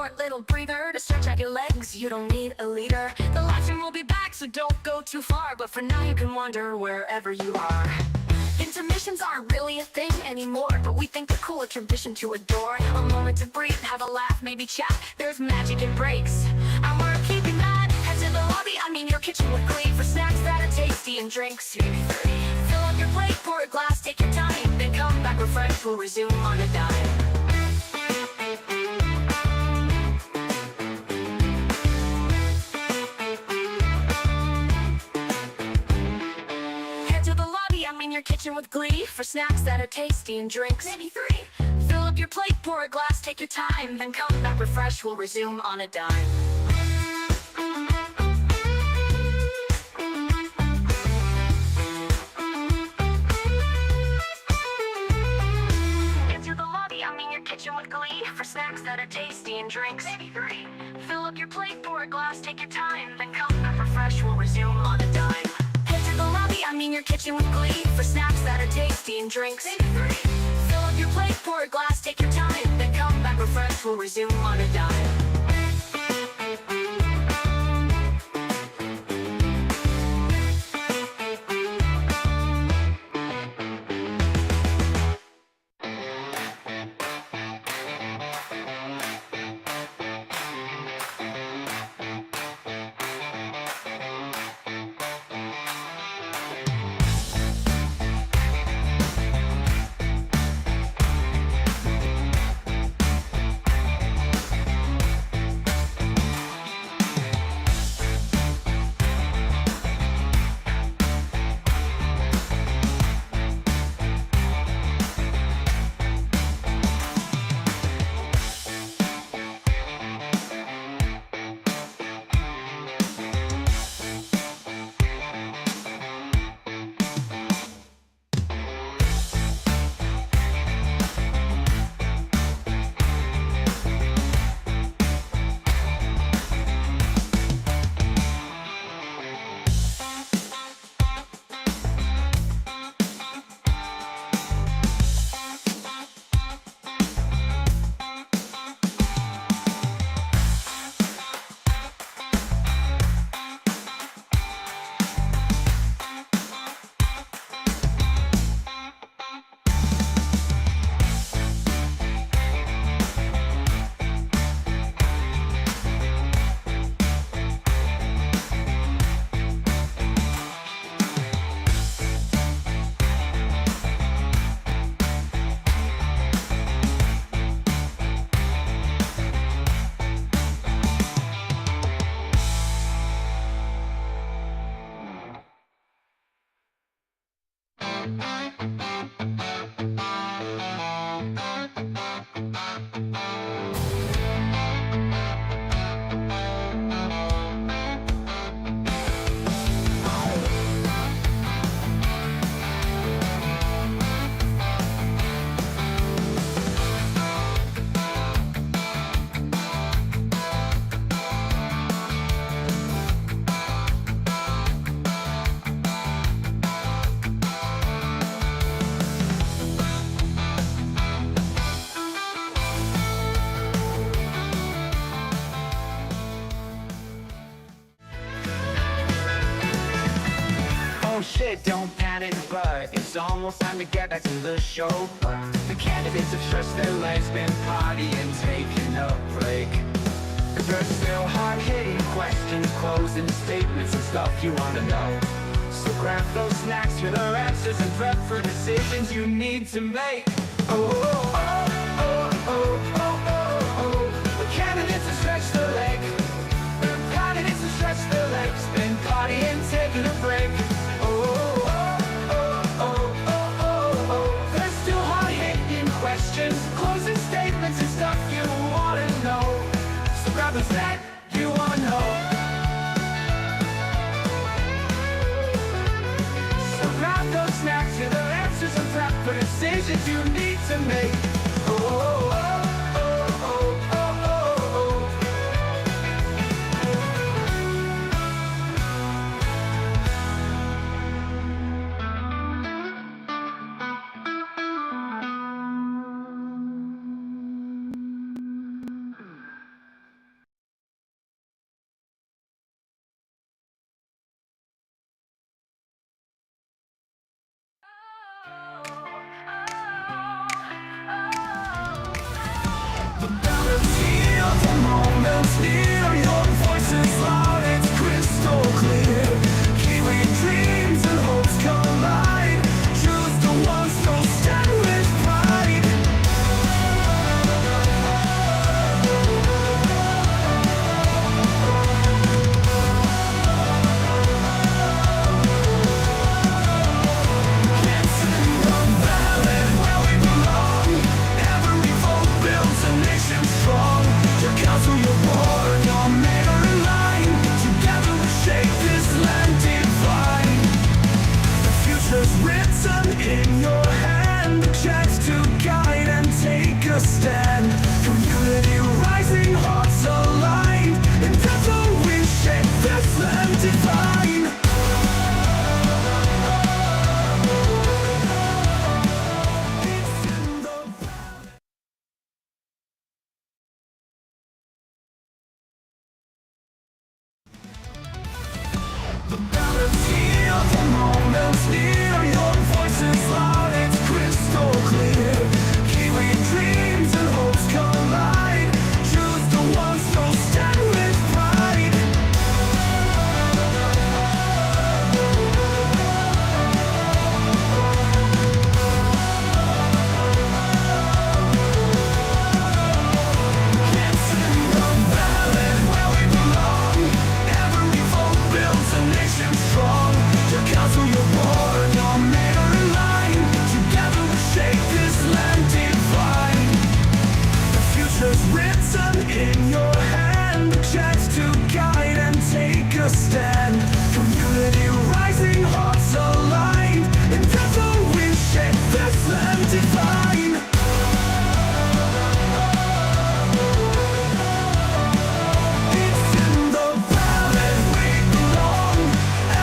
short little breather to stretch out your legs. You don't need a leader. The live stream will be back, so don't go too far. But for now, you can wander wherever you are. Intermissions aren't really a thing anymore, but we think they're cool, a tradition to adore. A moment to breathe, have a laugh, maybe chat. There's magic in breaks, and we're keeping that. Head to the lobby, I mean your kitchen with glee, for snacks that are tasty and drinks. Fill up your plate, pour a glass, take your time, then come back refreshed. We'll resume on a dime. Your kitchen with glee, for snacks that are tasty and drinks. Maybe 3. Fill up your plate, pour a glass, take your time, then come back refreshed. We'll resume on a dime. Into the lobby, I mean your kitchen with glee, for snacks that are tasty and drinks. Maybe 3. Fill up your plate, pour a glass, take your time, then come back refreshed. We'll resume on a dime. The lobby, I mean your kitchen with glee, for snacks that are tasty and drinks. Maybe 3. Fill up your plate, pour a glass, take your time, then come back refreshed. We'll resume on a dime. Oh shit, don't panic, but it's almost time to get back to the show. The candidates have stretched their legs, been partying, taking a break. Cause there's still hard-hitting questions, closing statements and stuff you wanna know. So grab those snacks for their answers and prep for decisions you need to make. Oh, oh, oh, oh, oh, oh, oh, oh. The candidates have stretched their leg. The candidates have stretched their legs, been partying, taking a break. Closing statements and stuff you wanna know. So grab the snack you wanna know. So grab those snacks for the answers and prep for decisions you need to make. Oh, oh, oh, oh, oh, oh, oh, oh. moments near, your voice is loud, it's crystal clear. Kiwi dreams and hopes collide. Choose the ones who'll stand with pride. It's in the ballot where we belong. Every vote builds a nation strong. Your council, your board, your mayor in line. Together we shape this land divine. The future's written in your hand. The chance to guide and take a stand. Community rising, hearts aligned. In total we shape this land divine. It's in the balance here, the moments near, your voice is loud, it's crystal clear. Kiwi dreams and hopes collide. Choose the ones who'll stand with pride. It's in the ballot where we belong. Every vote builds a nation strong. Your council, your board, your mayor in line. Together we shape this land divine. The future's written in your hand. The chance to guide and take a stand. Community rising, hearts aligned. In total we shape this land divine. It's in the ballot we belong.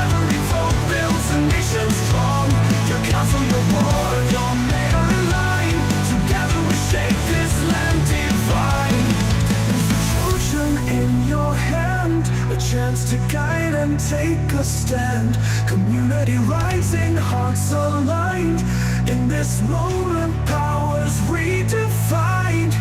Every vote builds a nation strong. Your council, your board, your mayor in line. Together we shape this land divine. Fusion in your hand, a chance to guide and take a stand. Community rising, hearts aligned. In this moment, powers redefined.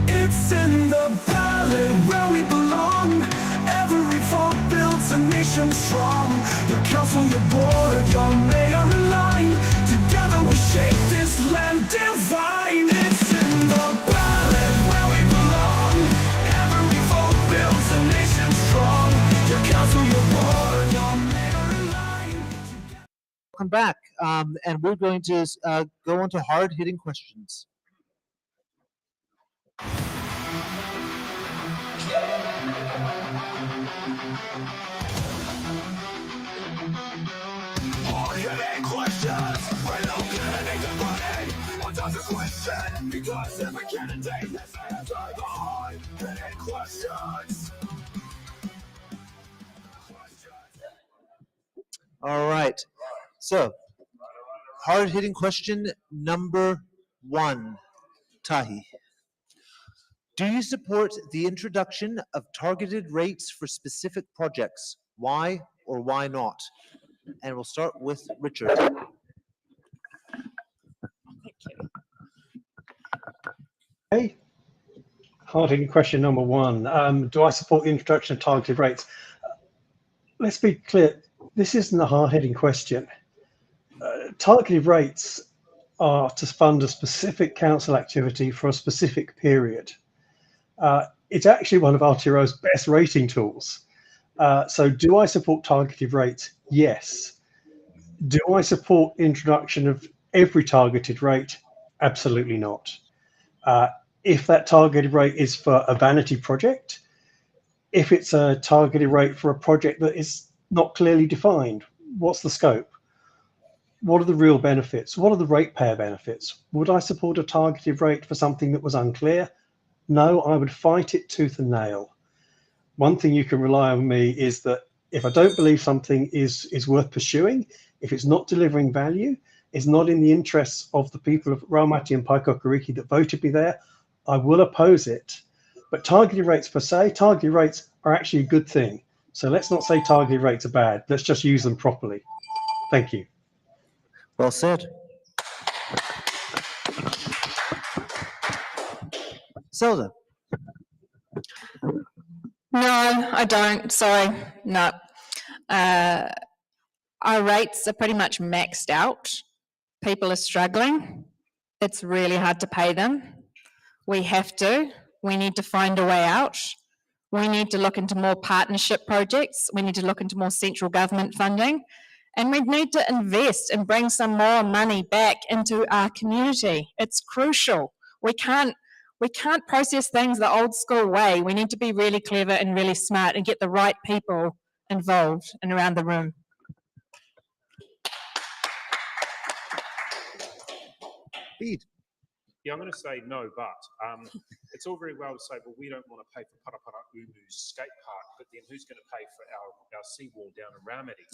It's in the ballot where we belong. Every vote builds a nation strong. Your council, your board, your mayor in line. Together we shape this land divine. It's in the ballot where we belong. Every vote builds a nation strong. Your council, your board, your mayor in line. Welcome back. And we're going to go into hard-hitting questions. Hard-hitting questions. We're no candidates running. What does this question? Because every candidate has answered the hard-hitting questions. All right. So, hard-hitting question number 1, Tahi. Do you support the introduction of targeted rates for specific projects? Why or why not? And we'll start with Richard. Okay. Hard-hitting question number 1. Do I support the introduction of targeted rates? Let's be clear. This isn't a hard-hitting question. Targeted rates are to fund a specific council activity for a specific period. It's actually one of Aotearoa's best rating tools. So do I support targeted rates? Yes. Do I support introduction of every targeted rate? Absolutely not. If that targeted rate is for a vanity project, if it's a targeted rate for a project that is not clearly defined, what's the scope? What are the real benefits? What are the ratepayer benefits? Would I support a targeted rate for something that was unclear? No, I would fight it tooth and nail. One thing you can rely on me is that if I don't believe something is worth pursuing, if it's not delivering value, it's not in the interests of the people of Raumati and Paekākāriki that voted me there, I will oppose it. But targeted rates per se, targeted rates are actually a good thing. So let's not say targeted rates are bad. Let's just use them properly. Thank you. Well said. Zelda. No, I don't. Sorry, no. Our rates are pretty much maxed out. People are struggling. It's really hard to pay them. We have to. We need to find a way out. We need to look into more partnership projects. We need to look into more central government funding. And we need to invest and bring some more money back into our community. It's crucial. We can't process things the old school way. We need to be really clever and really smart and get the right people involved and around the room. Pete. Yeah, I'm going to say no, but it's all very well to say, well, we don't want to pay for Parapara Umu's skate park, but then who's going to pay for our seawall down in Raumati?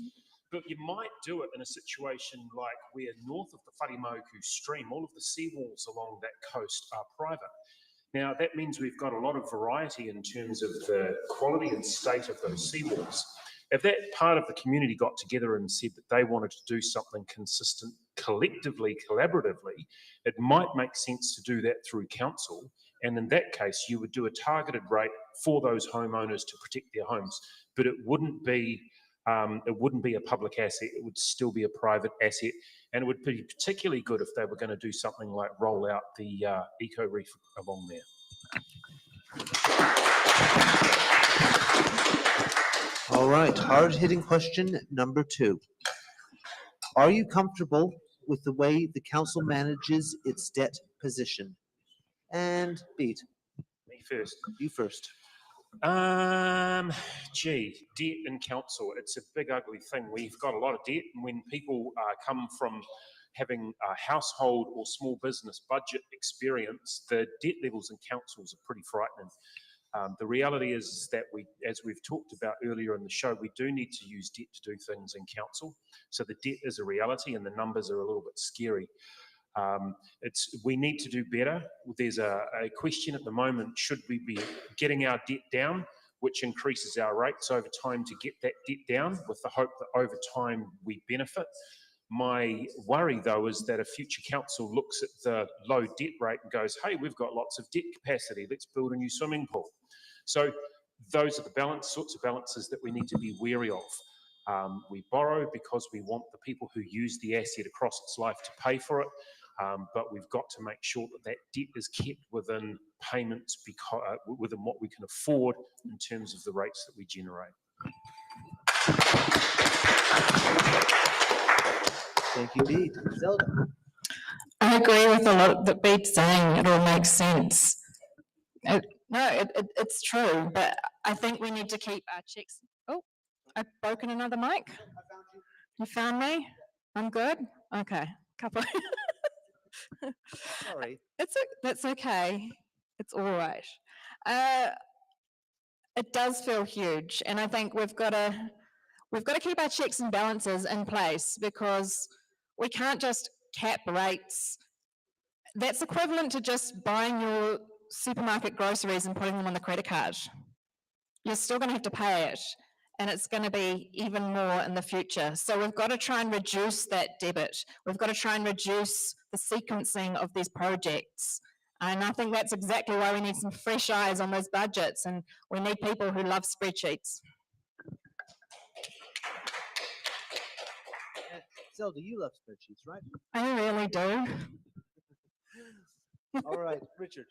But you might do it in a situation like where north of the Wharimoku stream, all of the seawalls along that coast are private. Now, that means we've got a lot of variety in terms of the quality and state of those seawalls. If that part of the community got together and said that they wanted to do something consistent collectively, collaboratively, it might make sense to do that through council. And in that case, you would do a targeted rate for those homeowners to protect their homes. But it wouldn't be a public asset. It would still be a private asset. And it would be particularly good if they were going to do something like roll out the eco reef along there. All right, hard-hitting question number 2. Are you comfortable with the way the council manages its debt position? And Pete. Me first. You first. Debt in council, it's a big ugly thing. We've got a lot of debt, and when people come from having a household or small business budget experience, the debt levels in councils are pretty frightening. The reality is that as we've talked about earlier in the show, we do need to use debt to do things in council. So the debt is a reality and the numbers are a little bit scary. We need to do better. There's a question at the moment, should we be getting our debt down, which increases our rates over time to get that debt down with the hope that over time we benefit. My worry, though, is that a future council looks at the low debt rate and goes, hey, we've got lots of debt capacity, let's build a new swimming pool. So those are the sorts of balances that we need to be wary of. We borrow because we want the people who use the asset across its life to pay for it, but we've got to make sure that that debt is kept within payments, within what we can afford in terms of the rates that we generate. Thank you, Pete. Zelda. I agree with a lot that Beat's saying. It all makes sense. It's true, but I think we need to keep our checks. Oh, I've broken another mic. You found me? I'm good? Okay. Couple. Sorry. That's okay. It's all right. It does feel huge, and I think we've got to keep our checks and balances in place, because we can't just cap rates. That's equivalent to just buying your supermarket groceries and putting them on the credit card. You're still going to have to pay it, and it's going to be even more in the future. So we've got to try and reduce that debit. We've got to try and reduce the sequencing of these projects. And I think that's exactly why we need some fresh eyes on those budgets, and we need people who love spreadsheets. Zelda, you love spreadsheets, right? I really do. All right, Richard.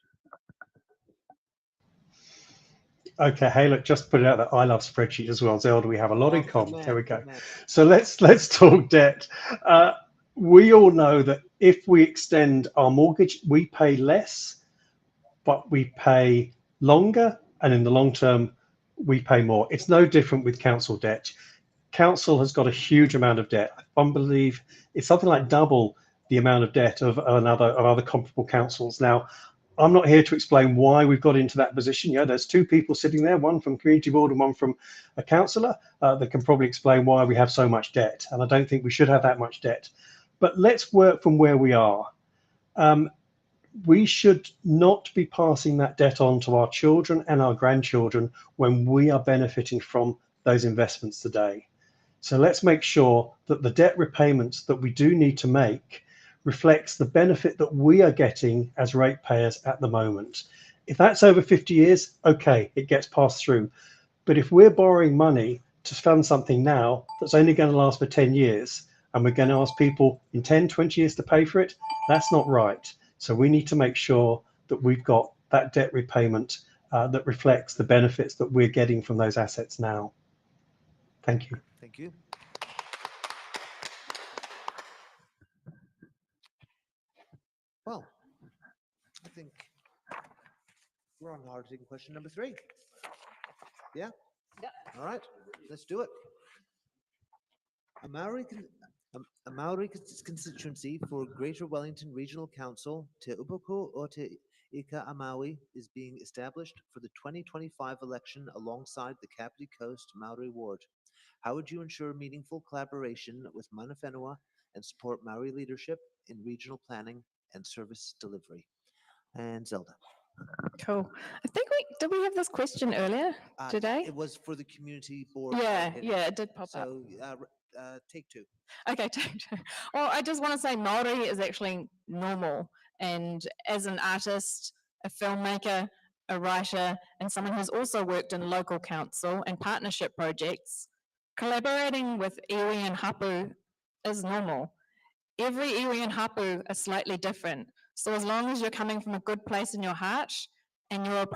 Okay, hey, look, just put it out that I love spreadsheets as well. Zelda, we have a lot in common. Man, There we go. man. So let's talk debt. We all know that if we extend our mortgage, we pay less, but we pay longer, and in the long term, we pay more. It's no different with council debt. Council has got a huge amount of debt. I believe it's something like double the amount of debt of other comparable councils. Now, I'm not here to explain why we've got into that position. Yeah, there's two people sitting there, one from community board and one from a councillor, that can probably explain why we have so much debt. And I don't think we should have that much debt. But let's work from where we are. We should not be passing that debt on to our children and our grandchildren when we are benefiting from those investments today. So let's make sure that the debt repayments that we do need to make reflects the benefit that we are getting as ratepayers at the moment. If that's over 50 years, okay, it gets passed through. But if we're borrowing money to fund something now that's only going to last for 10 years, and we're going to ask people in 10, 20 years to pay for it, that's not right. So we need to make sure that we've got that debt repayment that reflects the benefits that we're getting from those assets now. Thank you. Thank you. Well, I think we're on hard-hitting question number 3. Yeah? Yeah. All right, let's do it. A Maori constituency for Greater Wellington Regional Council, Te Upoko o Te Ika a Maui, is being established for the 2025 election alongside the Kapiti Coast Maori Ward. How would you ensure meaningful collaboration with Mana Whenua and support Maori leadership in regional planning and service delivery? And Zelda. Cool. I think did we have this question earlier today? It was for the community board. Yeah, it did pop up. So take 2. Okay, well, I just want to say Māori is actually normal. And as an artist, a filmmaker, a writer, and someone who's also worked in local council and partnership projects, collaborating with iwi and hapu is normal. Every iwi and hapu are slightly different. So as long as you're coming from a good place in your heart and you're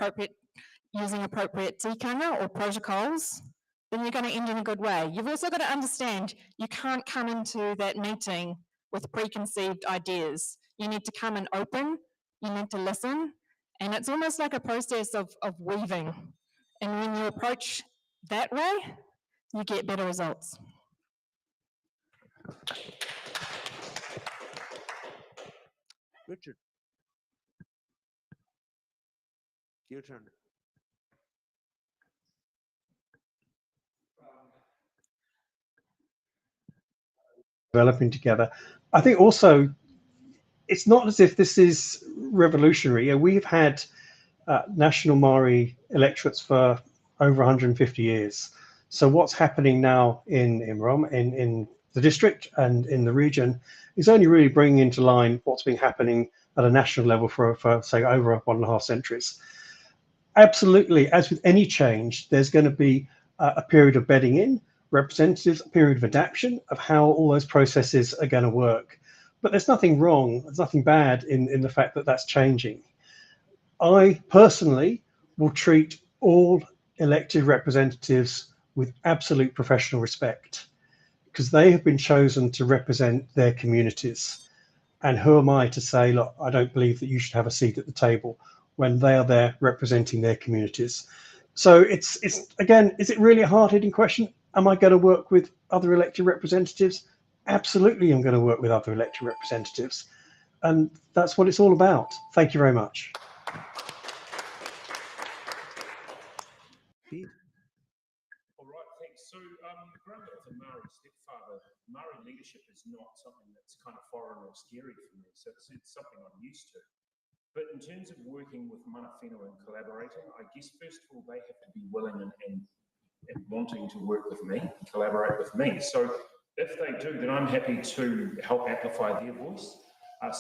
using appropriate tikanga or protocols, then you're going to end in a good way. You've also got to understand you can't come into that meeting with preconceived ideas. You need to come in open, you need to listen, and it's almost like a process of weaving. And when you approach that way, you get better results. Richard. Your turn. Developing together. I think also it's not as if this is revolutionary. We've had national Maori electorates for over 150 years. So what's happening now in the district and in the region is only really bringing into line what's been happening at a national level for say over 1.5 centuries. Absolutely, as with any change, there's going to be a period of bedding in, representatives, a period of adaptation of how all those processes are going to work. But there's nothing wrong, there's nothing bad in the fact that that's changing. I personally will treat all elected representatives with absolute professional respect because they have been chosen to represent their communities. And who am I to say, look, I don't believe that you should have a seat at the table when they are there representing their communities. So it's again, is it really a hard-hitting question? Am I going to work with other elected representatives? Absolutely, I'm going to work with other elected representatives. And that's what it's all about. Thank you very much. All right, thanks. So growing up with a Maori stepfather, Maori leadership is not something that's kind of foreign or scary for me. So it's something I'm used to. But in terms of working with Mana Whenua and collaborating, I guess first of all, they have to be willing and wanting to work with me, collaborate with me. So if they do, then I'm happy to help amplify their voice.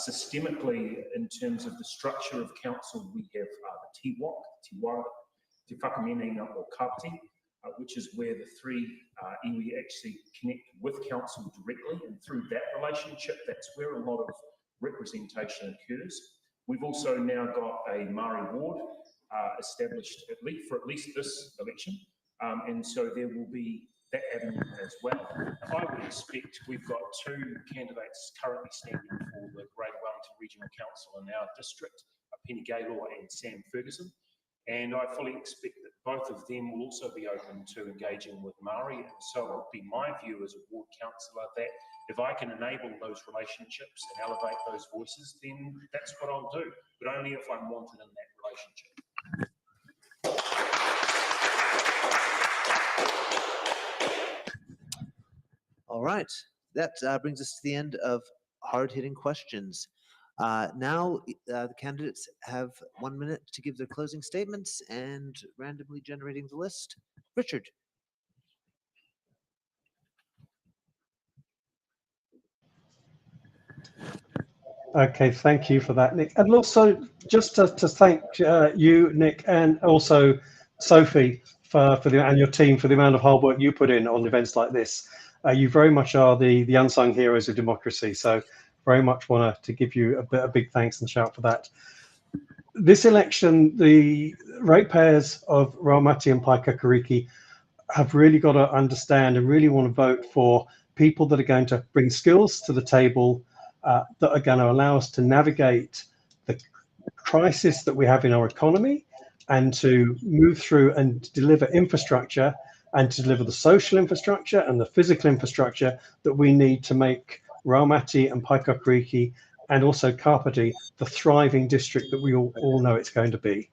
Systemically, in terms of the structure of council, we have the Tiwok, Tiwara, Te Whakamenenga or Kapiti, which is where the 3 iwi actually connect with council directly. And through that relationship, that's where a lot of representation occurs. We've also now got a Maori ward established for at least this election. And so there will be that avenue as well. I would expect we've got 2 candidates currently standing for the Greater Wellington Regional Council in our district, Penny Gaylor and Sam Ferguson. And I fully expect that both of them will also be open to engaging with Maori. And so it would be my view as a ward councillor that if I can enable those relationships and elevate those voices, then that's what I'll do, but only if I'm wanted in that relationship. All right, that brings us to the end of hard-hitting questions. Now the candidates have 1 minute to give their closing statements and randomly generating the list. Richard. Okay, thank you for that, Nick. And also just to thank you, Nick, and also Sophie and your team for the amount of hard work you put in on events like this. You very much are the unsung heroes of democracy. So very much want to give you a big thanks and shout for that. This election, the ratepayers of Raumati and Paekākāriki have really got to understand and really want to vote for people that are going to bring skills to the table, that are going to allow us to navigate the crisis that we have in our economy and to move through and deliver infrastructure and to deliver the social infrastructure and the physical infrastructure that we need to make Raumati and Paekākāriki and also Kapiti the thriving district that we all know it's going to be.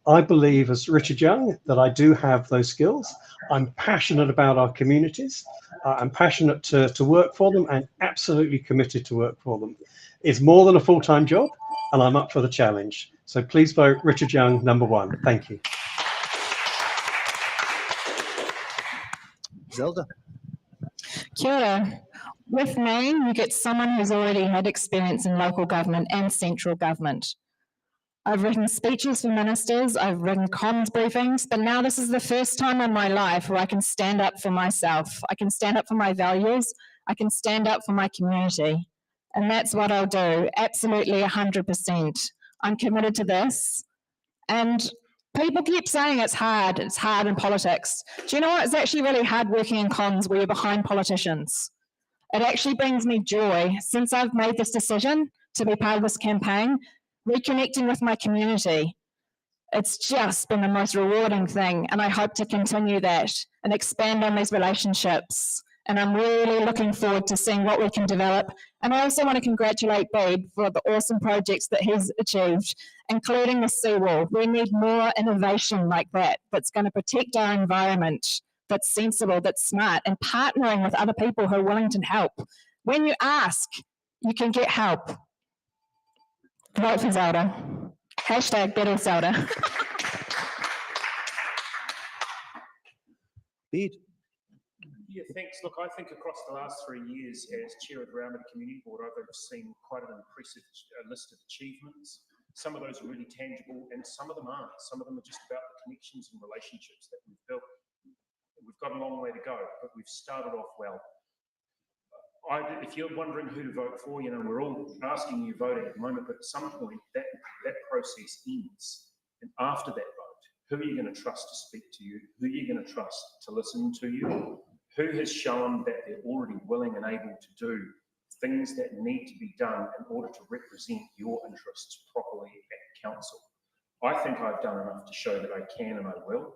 I believe, as Richard Young, that I do have those skills. I'm passionate about our communities. I'm passionate to work for them and absolutely committed to work for them. It's more than a full-time job, and I'm up for the challenge. So please vote Richard Young, #1. Thank you. Zelda. Kia ora. With me, you get someone who's already had experience in local government and central government. I've written speeches for ministers, I've written comms briefings, but now this is the first time in my life where I can stand up for myself. I can stand up for my values, I can stand up for my community. And that's what I'll do, absolutely 100%. I'm committed to this. And people keep saying it's hard in politics. Do you know what? It's actually really hard working in comms where you're behind politicians. It actually brings me joy since I've made this decision to be part of this campaign, reconnecting with my community. It's just been the most rewarding thing, and I hope to continue that and expand on these relationships. And I'm really looking forward to seeing what we can develop. And I also want to congratulate Babe for the awesome projects that he's achieved, including the seawall. We need more innovation like that, that's going to protect our environment, that's sensible, that's smart, and partnering with other people who are willing to help. When you ask, you can get help. Vote for Zelda. Hashtag better Zelda. Pete. Yeah, thanks. Look, I think across the last 3 years as chair of the Raumati Community Board, I've seen quite an impressive list of achievements. Some of those are really tangible and some of them aren't. Some of them are just about the connections and relationships that we've built. We've got a long way to go, but we've started off well. If you're wondering who to vote for, you know, we're all asking you voting at the moment, but at some point that process ends. And after that vote, who are you going to trust to speak to you? Who are you going to trust to listen to you? Who has shown that they're already willing and able to do things that need to be done in order to represent your interests properly at council? I think I've done enough to show that I can and I will.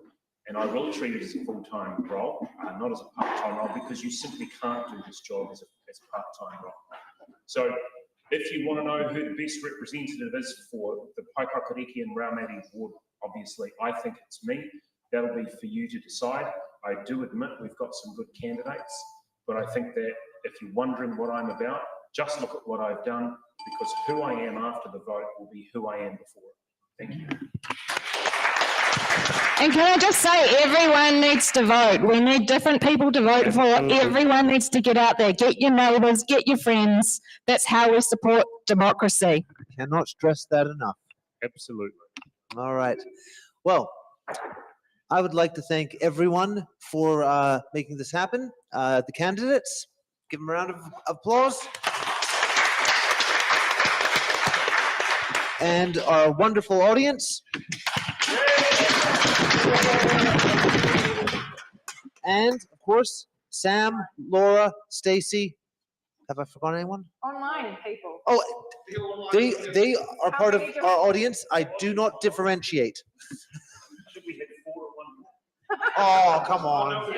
And I will treat it as a full-time role, not as a part-time role, because you simply can't do this job as a part-time role. So if you want to know who the best representative is for the Paekākāriki and Raumati ward, obviously, I think it's me. That'll be for you to decide. I do admit we've got some good candidates, but I think that if you're wondering what I'm about, just look at what I've done, because who I am after the vote will be who I am before it. Thank you. And can I just say, everyone needs to vote. We need different people to vote for. Everyone needs to get out there. Get your neighbours, get your friends. That's how we support democracy. Cannot stress that enough. Absolutely. All right. Well, I would like to thank everyone for making this happen. The candidates, give them a round of applause. And our wonderful audience. And of course, Sam, Laura, Stacy. Have I forgotten anyone? Online people. Oh, they are part of our audience. I do not differentiate. Oh, come on.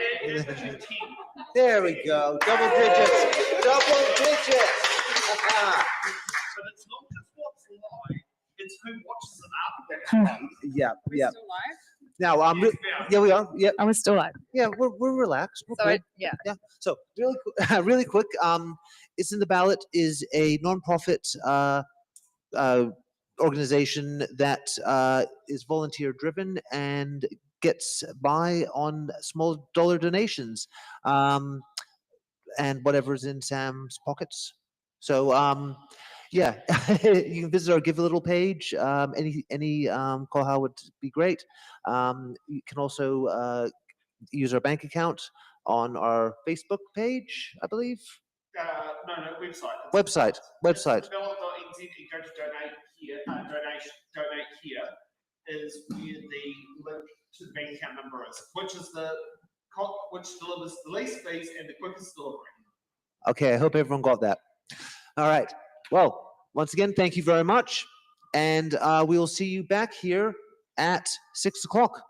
There we go. Double digits. Double digits. So it's not just what's live, it's who watches it after. Yeah, yeah. Still live? Now, yeah, we are. Yeah, I was still live. yeah, we're relaxed. We're So cool. yeah. Yeah. So really quick. It's in the Ballot is a nonprofit organization that is volunteer driven and gets by on small dollar donations, and whatever's in Sam's pockets. So Yeah, you can visit our Give a Little page. Any koha would be great. You can also use our bank account on our Facebook page, I believe. No, website. Website. Ballot.nz, you go to donate here, donate here is where the link to the bank account number is, which delivers the least fees and the quickest delivery. Okay, I hope everyone got that. All right. Well, once again, thank you very much. And we will see you back here at 6 o'clock.